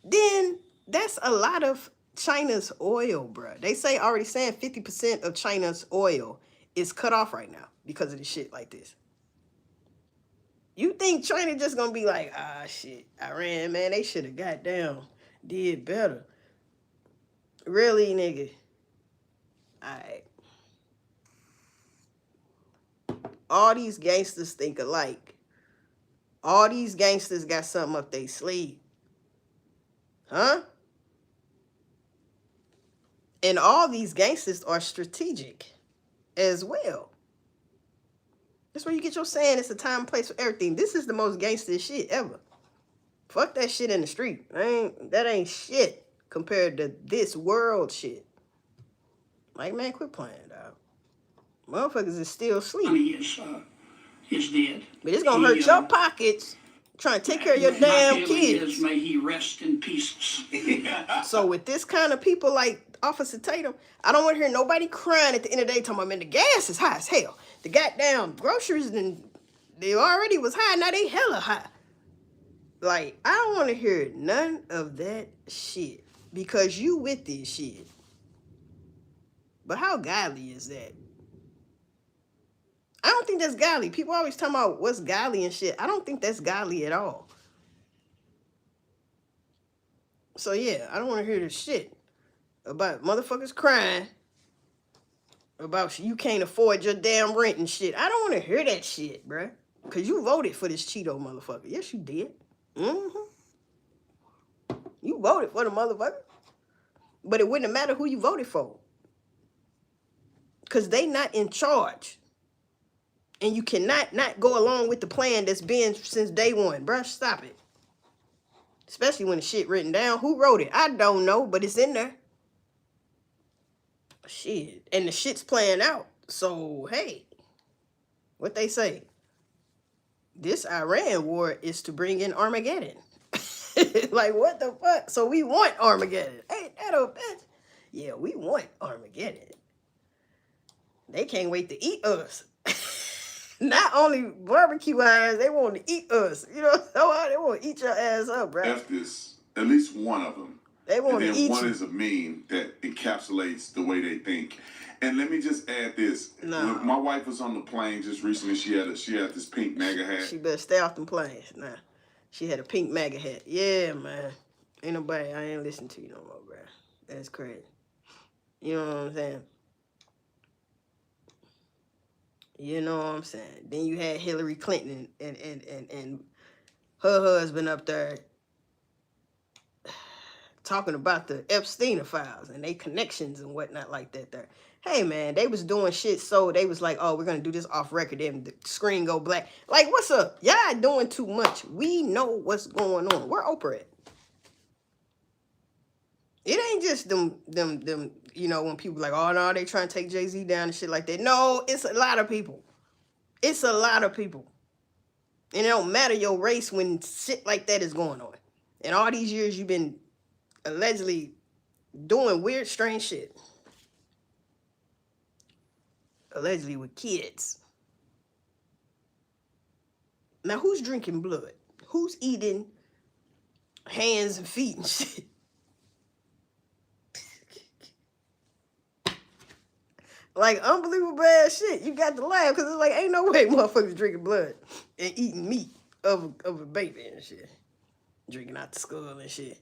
Then that's a lot of China's oil, bruh. They say, already saying 50% of China's oil is cut off right now because of the shit like this. You think China just gonna be like, ah, shit, Iran, man, they should have got down, did better. Really, nigga? Alright. All these gangsters think alike. All these gangsters got something up their sleeve. Huh? And all these gangsters are strategic as well. That's where you get your saying it's a time and place for everything. This is the most gangster shit ever. Fuck that shit in the street. That ain't shit compared to this world shit. Like, man, quit playing, dog. Motherfuckers is still asleep. Money is dead. But it's gonna hurt your pockets trying to take care of your damn My feeling kids. is, may he rest in pieces. So with this kind of people like Officer Tatum, I don't want to hear nobody crying at the end of the day talking about, man, the gas is high as hell. The goddamn groceries, they already was high, now they hella high. Like, I don't want to hear none of that shit because you with this shit. But how godly is that? I don't think that's godly. People always talking about what's godly and shit. I don't think that's godly at all. So yeah, I don't want to hear this shit. about motherfuckers crying about you can't afford your damn rent and shit. I don't want to hear that shit, bruh. Because you voted for this Cheeto motherfucker. Yes, you did. Mm-hmm. You voted for the motherfucker. But it wouldn't have mattered who you voted for. Because they not in charge. And you cannot not go along with the plan that's been since day one. Bruh, stop it. Especially when the shit written down. Who wrote it? I don't know, but it's in there. Shit. And the shit's playing out. So, hey. What they say? This Iran war is to bring in Armageddon. Like, what the fuck? So we want Armageddon. Ain't that a bitch? Yeah, we want Armageddon. They can't wait to eat us. Not only barbecue ass, they want to eat us. You know, they want to eat your ass up, bro. F this, at least one of them. They want to and then eat one you. is a meme that encapsulates the way they think. And let me just add this. No. When my wife was on the plane just recently. She had this pink MAGA hat. She better stay off them planes. Nah. She had a pink MAGA hat. Yeah, man. Ain't nobody, I ain't listening to you no more, bro. That's crazy. You know what I'm saying? You know what I'm saying? Then you had Hillary Clinton and her husband up there talking about the Epstein files and they connections and whatnot like that there. Hey, man, they was doing shit, so they was like, oh, we're going to do this off record, and the screen go black. Like, what's up? Y'all doing too much. We know what's going on. Where Oprah at? It ain't just them, you know, when people like, oh, no, they trying to take Jay-Z down and shit like that. No, it's a lot of people. It's a lot of people. And it don't matter your race when shit like that is going on. And all these years you've been allegedly doing weird, strange shit. Allegedly with kids. Now, who's drinking blood? Who's eating hands and feet and shit? Like, unbelievable bad shit. You got to laugh because it's like, ain't no way motherfuckers drinking blood and eating meat of a baby and shit. Drinking out the skull and shit.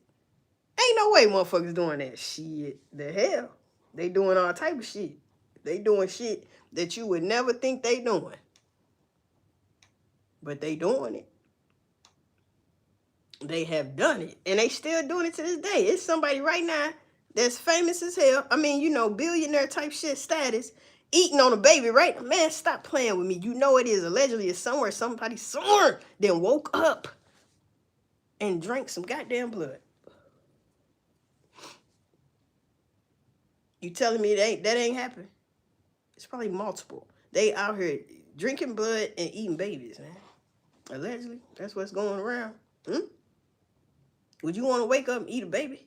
Ain't no way motherfuckers doing that shit. The hell? They doing all type of shit. They doing shit that you would never think they doing. But they doing it. They have done it. And they still doing it to this day. It's somebody right now that's famous as hell. I mean, you know, billionaire type shit status. Eating on a baby, right? Man, stop playing with me. You know it is. Allegedly, it's somewhere. Somebody somewhere then woke up and drank some goddamn blood. You telling me that ain't happened? It's probably multiple. They out here drinking blood and eating babies, man. Allegedly, that's what's going around. Would you want to wake up and eat a baby?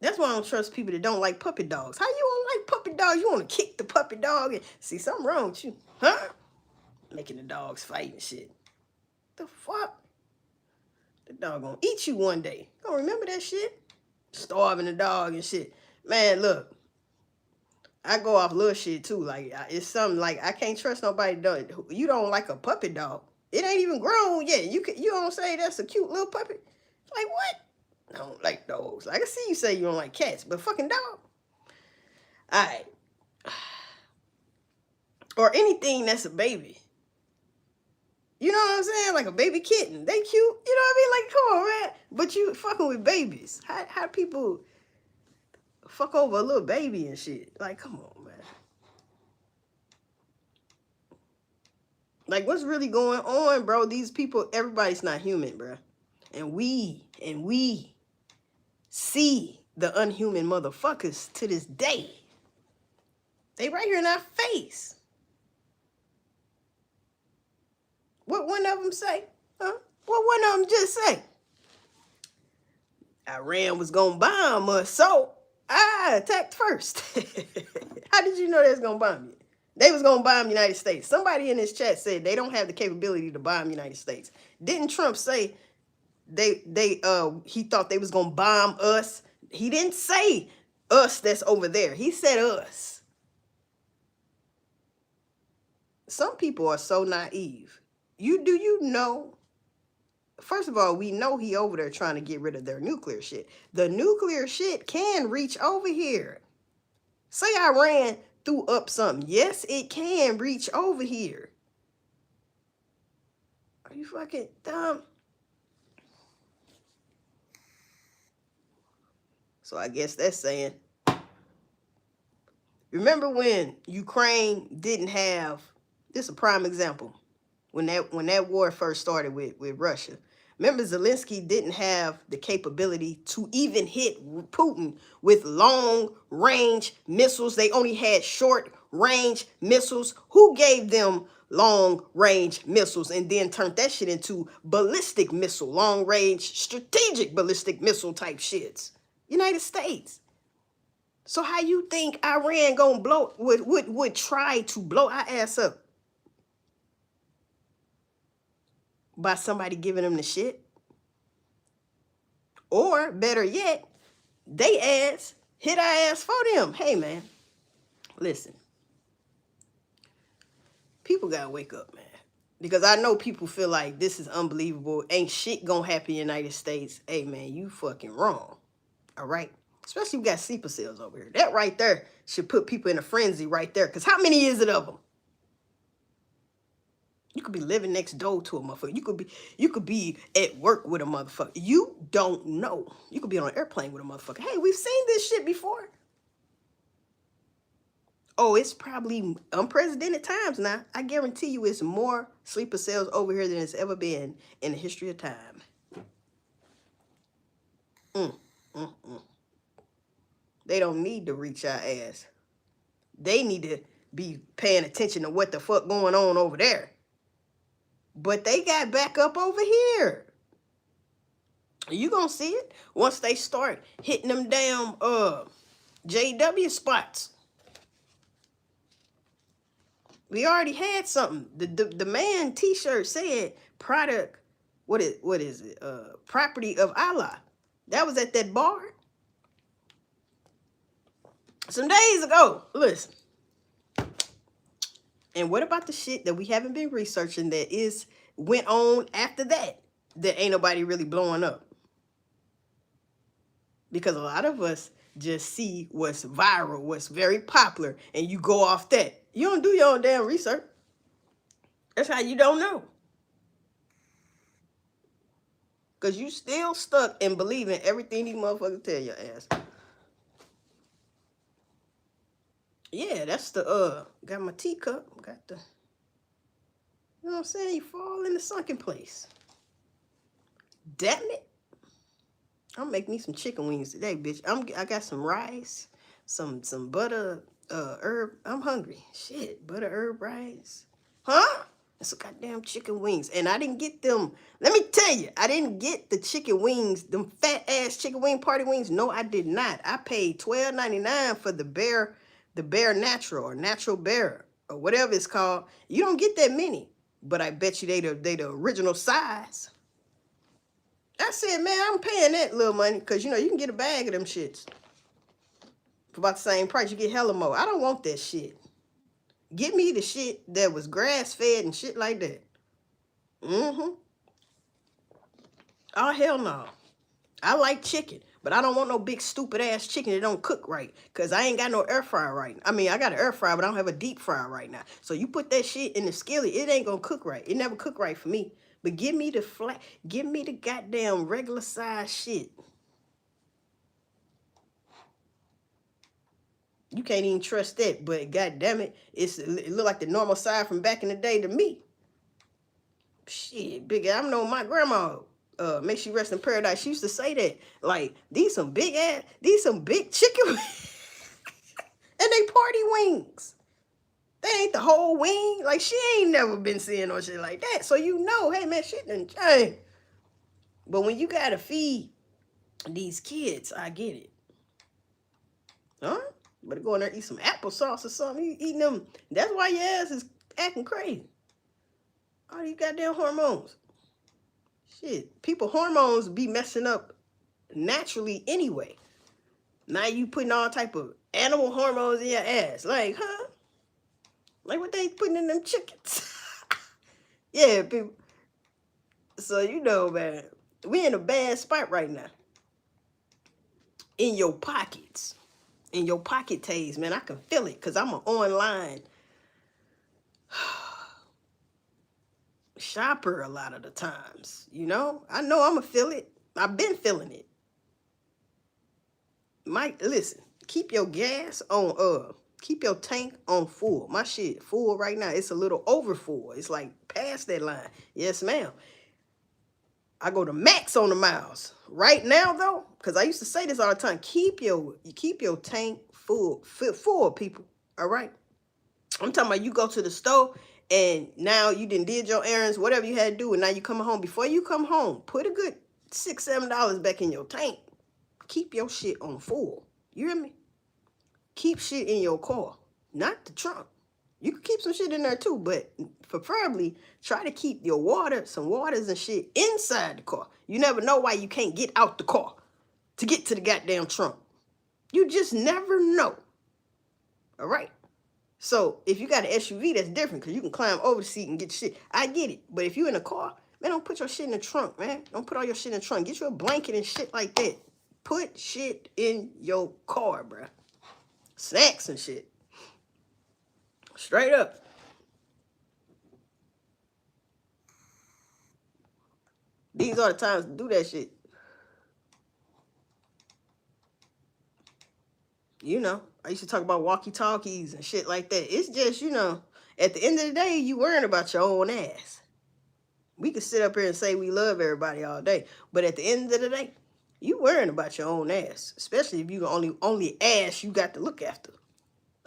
That's why I don't trust people that don't like puppy dogs. How you don't like puppy dogs? You want to kick the puppy dog and see something wrong with you, huh? Making the dogs fight and shit. The fuck? The dog gonna eat you one day. Gonna remember that shit? Starving the dog and shit. Man, look. I go off little shit too. Like, it's something like I can't trust nobody. You don't like a puppy dog. It ain't even grown yet. You don't say that's a cute little puppy. Like, what? I don't like dogs. I can see you say you don't like cats, but fucking dog. All right. Or anything that's a baby. You know what I'm saying? Like a baby kitten. They cute. You know what I mean? Like, come on, man. But you fucking with babies. How people fuck over a little baby and shit? Like, come on, man. Like, what's really going on, bro? These people, everybody's not human, bro. And we see the unhuman motherfuckers to this day. They right here in our face. What one of them say? Huh? What one of them just say? Iran was gonna bomb us, so I attacked first. How did you know they was gonna bomb you? They was gonna bomb the United States. Somebody in this chat said they don't have the capability to bomb the United States. Didn't Trump say he thought they was gonna bomb us? He didn't say us that's over there. He said us. Some people are so naive. Do you know first of all, we know he over there trying to get rid of their nuclear shit. The nuclear shit can reach over here. Say Iran threw up something. Yes, it can reach over here. Are you fucking dumb? So I guess that's saying, remember when Ukraine didn't have, this is a prime example, when that war first started with Russia. Remember, Zelensky didn't have the capability to even hit Putin with long-range missiles. They only had short-range missiles. Who gave them long-range missiles and then turned that shit into ballistic missile, long-range strategic ballistic missile type shits? United States. So how you think Iran gonna would try to blow our ass up? By somebody giving them the shit? Or better yet, they ass hit our ass for them. Hey man, listen. People gotta wake up, man. Because I know people feel like this is unbelievable. Ain't shit gonna happen in the United States. Hey man, you fucking wrong. All right? Especially if you got sleeper cells over here. That right there should put people in a frenzy right there. Because how many is it of them? You could be living next door to a motherfucker. You could be at work with a motherfucker. You don't know. You could be on an airplane with a motherfucker. Hey, we've seen this shit before. Oh, it's probably unprecedented times now. I guarantee you it's more sleeper cells over here than it's ever been in the history of time. They don't need to reach our ass. They need to be paying attention to what the fuck going on over there. But they got back up over here. You gonna see it once they start hitting them damn JW spots. We already had something. The man t-shirt said product, what is it? Property of Allah. That was at that bar some days ago. Listen. And what about the shit that we haven't been researching that went on after that ain't nobody really blowing up? Because a lot of us just see what's viral, what's very popular, and you go off that. You don't do your own damn research. That's how you don't know. Because you still stuck in believing everything these motherfuckers tell your ass. Yeah, that's the, got my teacup. Got the, you know what I'm saying? You fall in the sunken place. Damn it. I'll make me some chicken wings today, bitch. I got some rice, some butter, herb. I'm hungry. Shit, butter, herb, rice. Huh? And some goddamn chicken wings. And I didn't get them. Let me tell you, I didn't get the chicken wings, them fat ass chicken wing party wings. No, I did not. I paid $12.99 for the Bear Natural or Natural Bear or whatever it's called. You don't get that many, but I bet you they the original size. I said, man, I'm paying that little money because, you know, you can get a bag of them shits for about the same price. You get hella more. I don't want that shit. Give me the shit that was grass-fed and shit like that. Oh, hell no. I like chicken, but I don't want no big stupid-ass chicken that don't cook right because I ain't got no air fryer right now. I mean, I got an air fryer, but I don't have a deep fryer right now. So you put that shit in the skillet, it ain't gonna cook right. It never cook right for me. But give me the goddamn regular size shit. You can't even trust that, but goddamn it, it look like the normal size from back in the day to me. Shit, big. I know my grandma, may she rest in paradise, she used to say that, like, these some big chicken and they party wings. They ain't the whole wing. Like, she ain't never been seeing no shit like that. So you know, hey man, shit done changed. But when you gotta feed these kids, I get it. Huh? Better go in there and eat some applesauce or something. You eating them. That's why your ass is acting crazy. All these goddamn hormones. Shit. People hormones be messing up naturally anyway. Now you putting all type of animal hormones in your ass. Like, huh? Like what they putting in them chickens. Yeah, people. So, you know, man, we in a bad spot right now. In your pockets. In your pocket taste, man. I can feel it because I'm an online shopper a lot of the times. You know I'm going to feel it. I've been feeling it. Mike, listen, keep your gas on, keep your tank on full. My shit full right now. It's a little over full. It's like past that line. Yes, ma'am. I go to max on the miles. Right now, though, because I used to say this all the time, keep your tank full, people. All right? I'm talking about you go to the store and now you did your errands, whatever you had to do, and now you coming home. Before you come home, put a good $6-7 back in your tank. Keep your shit on full. You hear me? Keep shit in your car, not the trunk. You can keep some shit in there too, but preferably try to keep your some waters and shit inside the car. You never know why you can't get out the car to get to the goddamn trunk. You just never know. All right? So if you got an SUV, that's different because you can climb over the seat and get shit. I get it. But if you in a car, man, don't put your shit in the trunk, man. Don't put all your shit in the trunk. Get you a blanket and shit like that. Put shit in your car, bruh. Snacks and shit. Straight up. These are the times to do that shit. You know, I used to talk about walkie-talkies and shit like that. It's just, at the end of the day, you worrying about your own ass. We could sit up here and say we love everybody all day, but at the end of the day, you worrying about your own ass, especially if you the only ass you got to look after.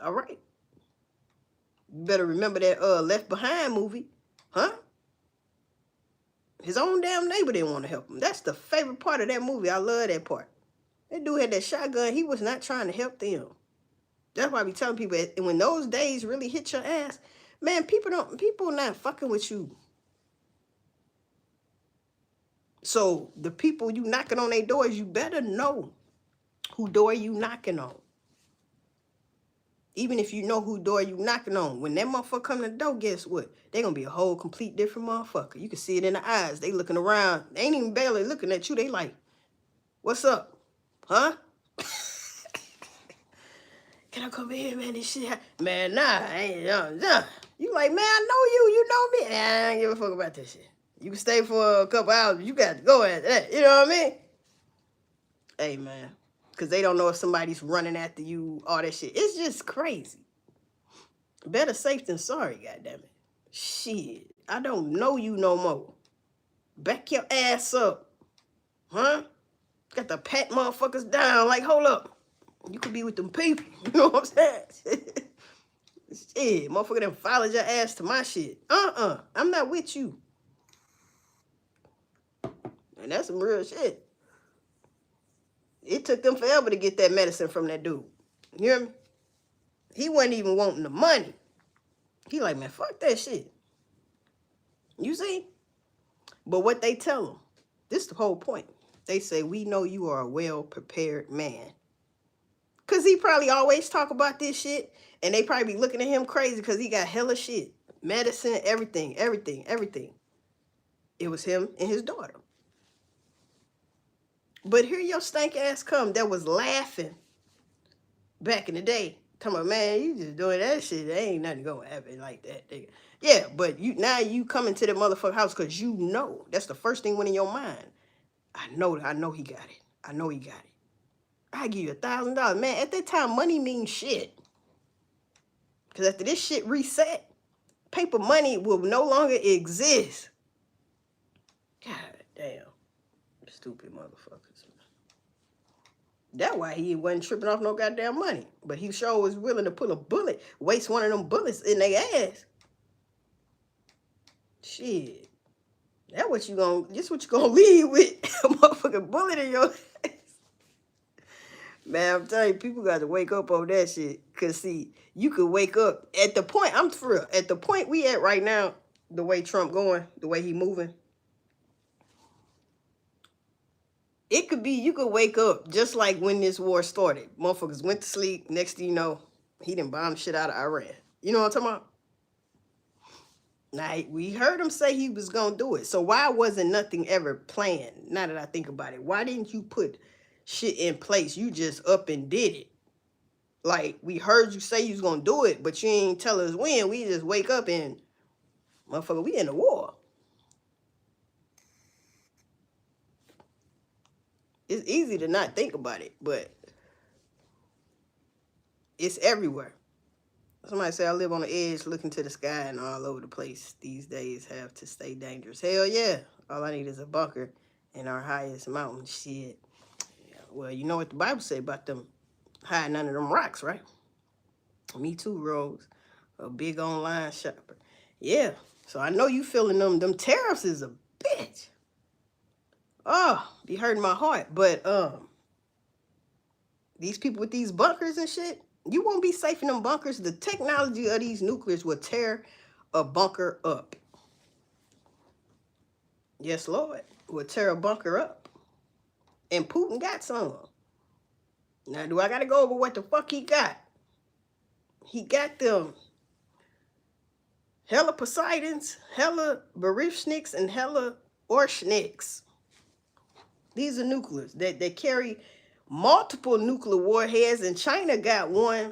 All right. You better remember that Left Behind movie, huh? His own damn neighbor didn't want to help him. That's the favorite part of that movie. I love that part. That dude had that shotgun. He was not trying to help them. That's why I be telling people, and when those days really hit your ass, man, people not fucking with you. So the people you knocking on their doors, you better know who door you knocking on. Even if you know who door you knocking on, when that motherfucker come to the door, guess what? They gonna be a whole complete different motherfucker. You can see it in the eyes. They looking around. They ain't even barely looking at you. They like, what's up? Huh? Can I come in, man? This shit, man, nah, I ain't, nah. You like, man, I know you. You know me. I don't give a fuck about this shit. You can stay for a couple hours. You got to go at that. You know what I mean? Hey, man. Because they don't know if somebody's running after you, all that shit. It's just crazy. Better safe than sorry, goddammit. Shit. I don't know you no more. Back your ass up. Huh? Got to pat motherfuckers down. Like, hold up. You could be with them people. You know what I'm saying? Shit. Motherfucker done followed your ass to my shit. I'm not with you. And that's some real shit. It took them forever to get that medicine from that dude. You hear me? He wasn't even wanting the money. He like, man, fuck that shit. You see? But what they tell him, this is the whole point. They say, we know you are a well-prepared man. Because he probably always talk about this shit, and they probably be looking at him crazy because he got hella shit. Medicine, everything. It was him and his daughter. But here your stank ass come that was laughing back in the day. Talking about, man, you just doing that shit. There ain't nothing gonna happen like that, nigga. Yeah, but you come into the motherfucker house because you know. That's the first thing went in your mind. I know he got it. I know he got it. I give you $1,000. Man, at that time, money means shit. Because after this shit reset, paper money will no longer exist. God damn. Stupid motherfuckers. That's why he wasn't tripping off no goddamn money. But he sure was willing to pull a bullet, waste one of them bullets in their ass. Shit. That's what you gonna leave with. A motherfucking bullet in your ass. Man, I'm telling you, people got to wake up on that shit. Cause see, you could wake up at the point, I'm for real, at the point we at right now, the way Trump going, the way he moving. It could be, you could wake up just like when this war started. Motherfuckers went to sleep. Next thing you know, he done bombed shit out of Iran. You know what I'm talking about? Now, we heard him say he was going to do it. So why wasn't nothing ever planned? Now that I think about it, why didn't you put shit in place? You just up and did it. Like, we heard you say you was going to do it, but you ain't tell us when. We just wake up and, motherfucker, we in a war. It's easy to not think about it, but it's everywhere. Somebody say I live on the edge looking to the sky and all over the place. These days have to stay dangerous. Hell yeah. All I need is a bunker in our highest mountain. Shit. Yeah. Well, you know what the Bible say about them hiding under them rocks, right? Me too, Rose. A big online shopper. Yeah. So I know you feeling them tariffs is a bitch. Oh, be hurting my heart. But these people with these bunkers and shit, you won't be safe in them bunkers. The technology of these nuclears will tear a bunker up. Yes, Lord. Will tear a bunker up. And Putin got some. Now, do I got to go over what the fuck he got? He got them hella Poseidons, hella Berishniks, and hella Orshniks. These are nuclears that carry multiple nuclear warheads, and China got one.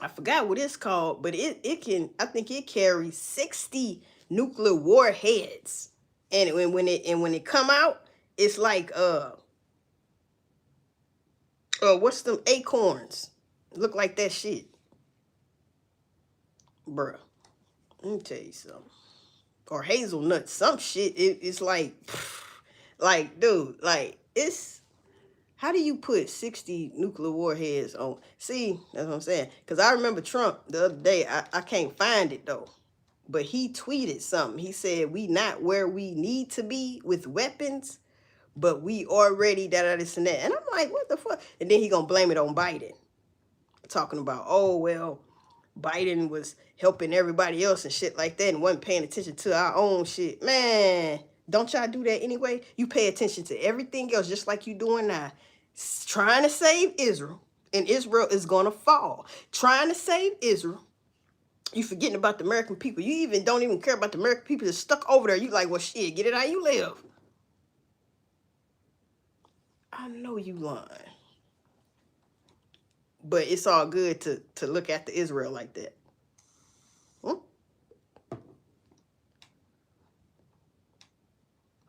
I forgot what it's called, but it can, I think it carries 60 nuclear warheads. And when it come out, it's like what's them acorns? Look like that shit. Bruh. Let me tell you something. Or hazelnuts, some shit. It's like dude, like it's. How do you put 60 nuclear warheads on? See, that's what I'm saying. Because I remember Trump the other day. I can't find it, though. But he tweeted something. He said, we not where we need to be with weapons, but we already this and that. And I'm like, what the fuck? And then he going to blame it on Biden. Talking about, oh, well, Biden was helping everybody else and shit like that and wasn't paying attention to our own shit. Man, don't y'all do that anyway? You pay attention to everything else just like you doing now. Trying to save Israel, and Israel is going to fall. Trying to save Israel. You forgetting about the American people. You don't even care about the American people that's stuck over there. You like, well, shit, get it how you live. I know you lying. But it's all good to look at the Israel like that. Hmm?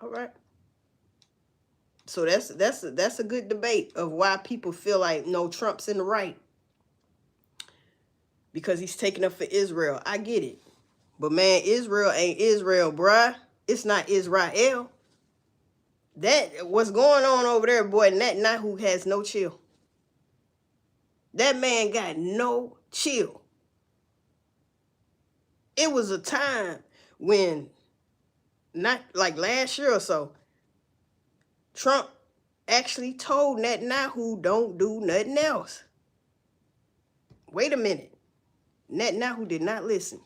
All right. So that's a good debate of why people feel like no, Trump's in the right. Because he's taking up for Israel. I get it. But man, Israel ain't Israel, bruh. It's not Israel. That what's going on over there, boy, Netanyahu has no chill. That man got no chill. It was a time when, not like last year or so, Trump actually told Netanyahu don't do nothing else. Wait a minute. Netanyahu did not listen.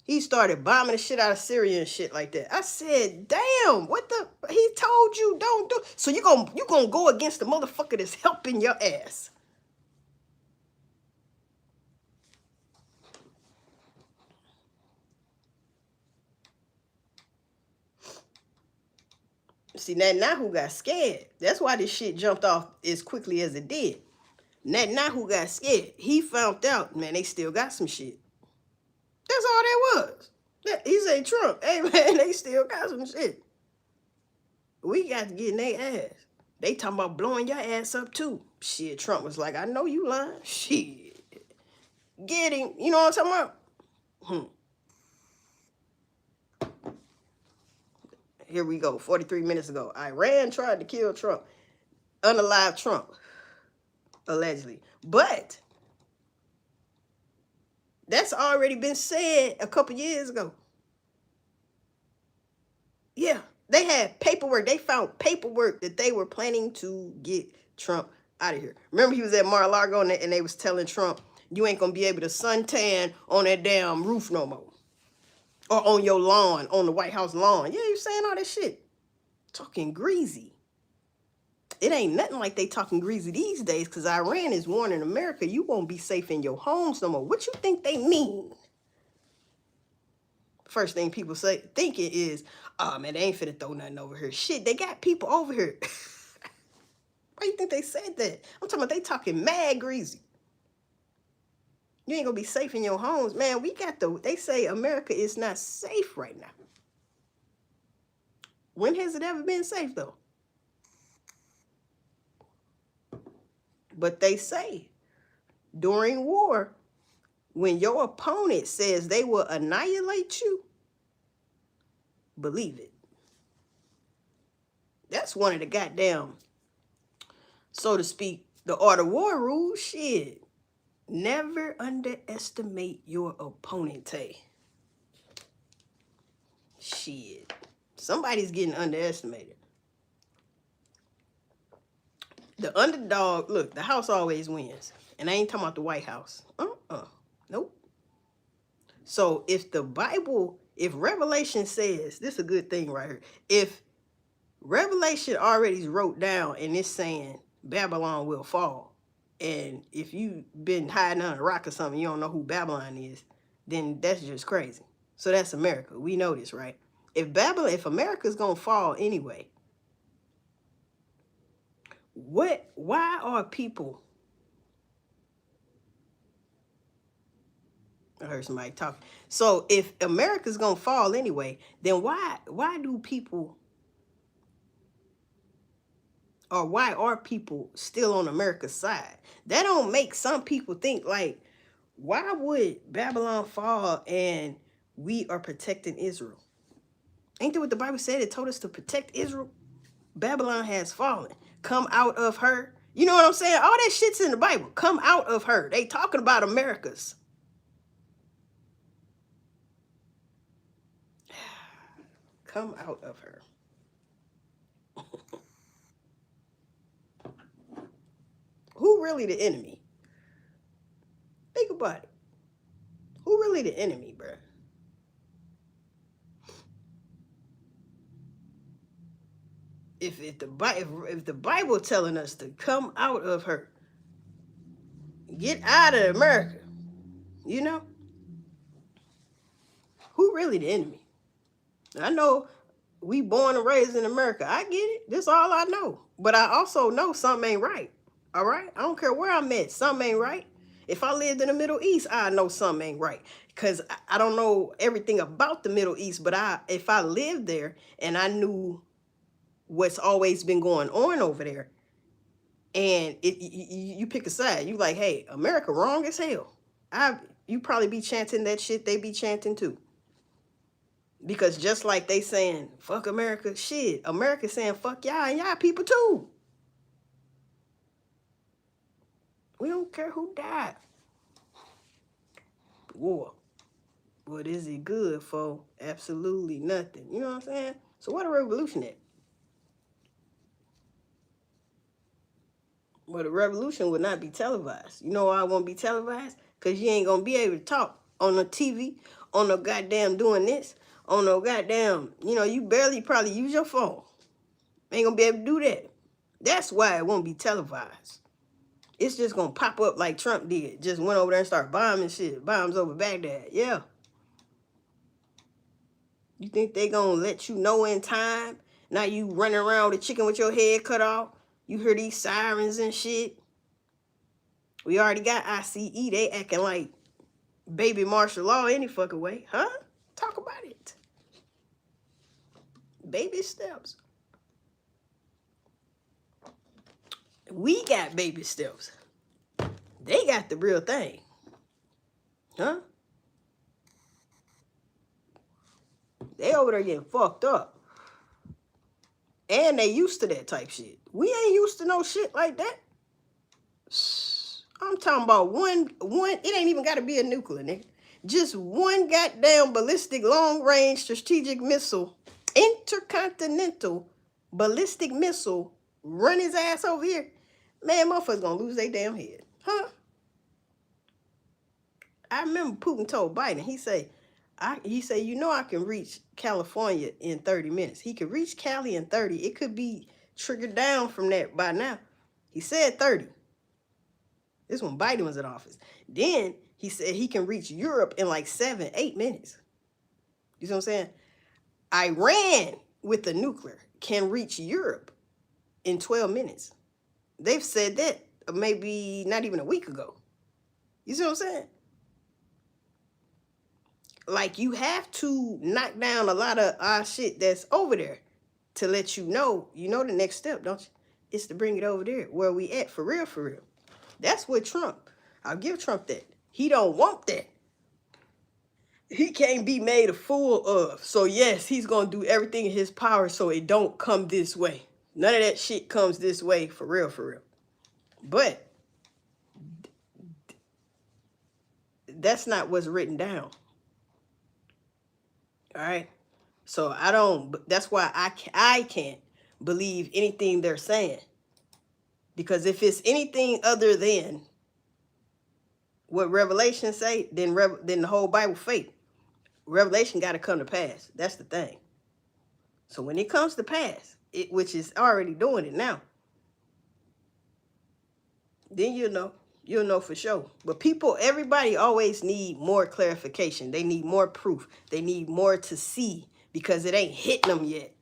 He started bombing the shit out of Syria and shit like that. I said, damn, what the? He told you don't do. So you gonna go against the motherfucker that's helping your ass. See, Netanyahu got scared. That's why this shit jumped off as quickly as it did. Netanyahu got scared. He found out, man, they still got some shit. That's all that was. He said, Trump, hey, man, they still got some shit. We got to get in their ass. They talking about blowing your ass up, too. Shit, Trump was like, I know you lying. Shit. Get him. You know what I'm talking about? Here we go. 43 minutes ago. Iran tried to kill Trump. Unalive Trump. Allegedly. But that's already been said a couple years ago. Yeah. They had paperwork. They found paperwork that they were planning to get Trump out of here. Remember, he was at Mar-a-Lago and they was telling Trump, you ain't going to be able to suntan on that damn roof no more. Or on your lawn, on the White House lawn. Yeah, you saying all that shit. Talking greasy. It ain't nothing like they talking greasy these days, because Iran is warning America, you won't be safe in your homes no more. What you think they mean? First thing people say thinking is, oh man, they ain't finna throw nothing over here. Shit, they got people over here. Why you think they said that? I'm talking about they talking mad greasy. You ain't gonna be safe in your homes. Man, they say America is not safe right now. When has it ever been safe though? But they say during war, when your opponent says they will annihilate you, believe it. That's one of the goddamn, so to speak, the art of war rules. Shit. Never underestimate your opponent, Tay. Shit. Somebody's getting underestimated. The underdog, look, the house always wins. And I ain't talking about the White House. Nope. So if Revelation says, this is a good thing right here. If Revelation already wrote down and it's saying Babylon will fall, and if you've been hiding under a rock or something, you don't know who Babylon is, then that's just crazy. So that's America. We know this, right? If America's gonna fall anyway, why are people, I heard somebody talking. So if America's gonna fall anyway, then why do people, or why are people still on America's side? That don't make some people think like, why would Babylon fall and we are protecting Israel? Ain't that what the Bible said? It told us to protect Israel. Babylon has fallen. Come out of her. You know what I'm saying? All that shit's in the Bible. Come out of her. They talking about America's. Come out of her. Who really the enemy? Think about it. Who really the enemy, bruh? If the Bible telling us to come out of her, get out of America, you know, who really the enemy? I know we born and raised in America. I get it. That's all I know. But I also know something ain't right. All right? I don't care where I'm at. Something ain't right. If I lived in the Middle East, I know something ain't right. Because I don't know everything about the Middle East, but if I lived there and I knew what's always been going on over there, and you pick a side, you like, hey, America wrong as hell. You probably be chanting that shit they be chanting too. Because just like they saying, fuck America, shit, America saying fuck y'all and y'all people too. We don't care who died. War. What is it good for? Absolutely nothing. You know what I'm saying? So what a revolution is. Well, the revolution would not be televised. You know why it won't be televised? Because you ain't going to be able to talk on the TV, on no goddamn doing this, on no goddamn, you barely probably use your phone. Ain't going to be able to do that. That's why it won't be televised. It's just going to pop up like Trump did. Just went over there and started bombing shit. Bombs over Baghdad. Yeah. You think they going to let you know in time? Now you running around with a chicken with your head cut off? You hear these sirens and shit? We already got ICE. They acting like baby martial law any fucking way. Huh? Talk about it. Baby steps. We got baby steps. They got the real thing. Huh? They over there getting fucked up. And they used to that type shit. We ain't used to no shit like that. I'm talking about one, it ain't even got to be a nuclear, nigga. Just one goddamn ballistic long-range strategic missile, intercontinental ballistic missile, run his ass over here. Man, motherfuckers gonna lose their damn head. Huh? I remember Putin told Biden, he said, I can reach California in 30 minutes. He could reach Cali in 30. It could be triggered down from that by now. He said 30. This when Biden was in office. Then he said he can reach Europe in like 7-8 minutes. You see what I'm saying? Iran with the nuclear can reach Europe in 12 minutes. They've said that maybe not even a week ago. You see what I'm saying? Like, you have to knock down a lot of our shit that's over there to let you know the next step, don't you? It's to bring it over there where we at, for real, for real. That's what Trump, I'll give Trump that. He don't want that. He can't be made a fool of. So yes, he's gonna do everything in his power so it don't come this way. None of that shit comes this way, for real, for real. But that's not what's written down. All right. So that's why I can't believe anything they're saying. Because if it's anything other than what Revelation say, then the whole Bible fake. Revelation got to come to pass. That's the thing. So when it comes to pass, which is already doing it now, then you'll know for sure. But everybody always need more clarification. They need more proof. They need more to see, because it ain't hitting them yet.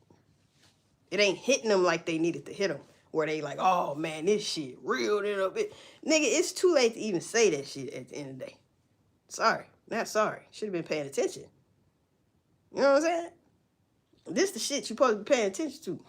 It ain't hitting them like they needed to hit them, where they like, oh man, this shit real. Nigga, it's too late to even say that shit at the end of the day. Sorry, not sorry. Should have been paying attention. You know what I'm saying? This the shit you're supposed to be paying attention to.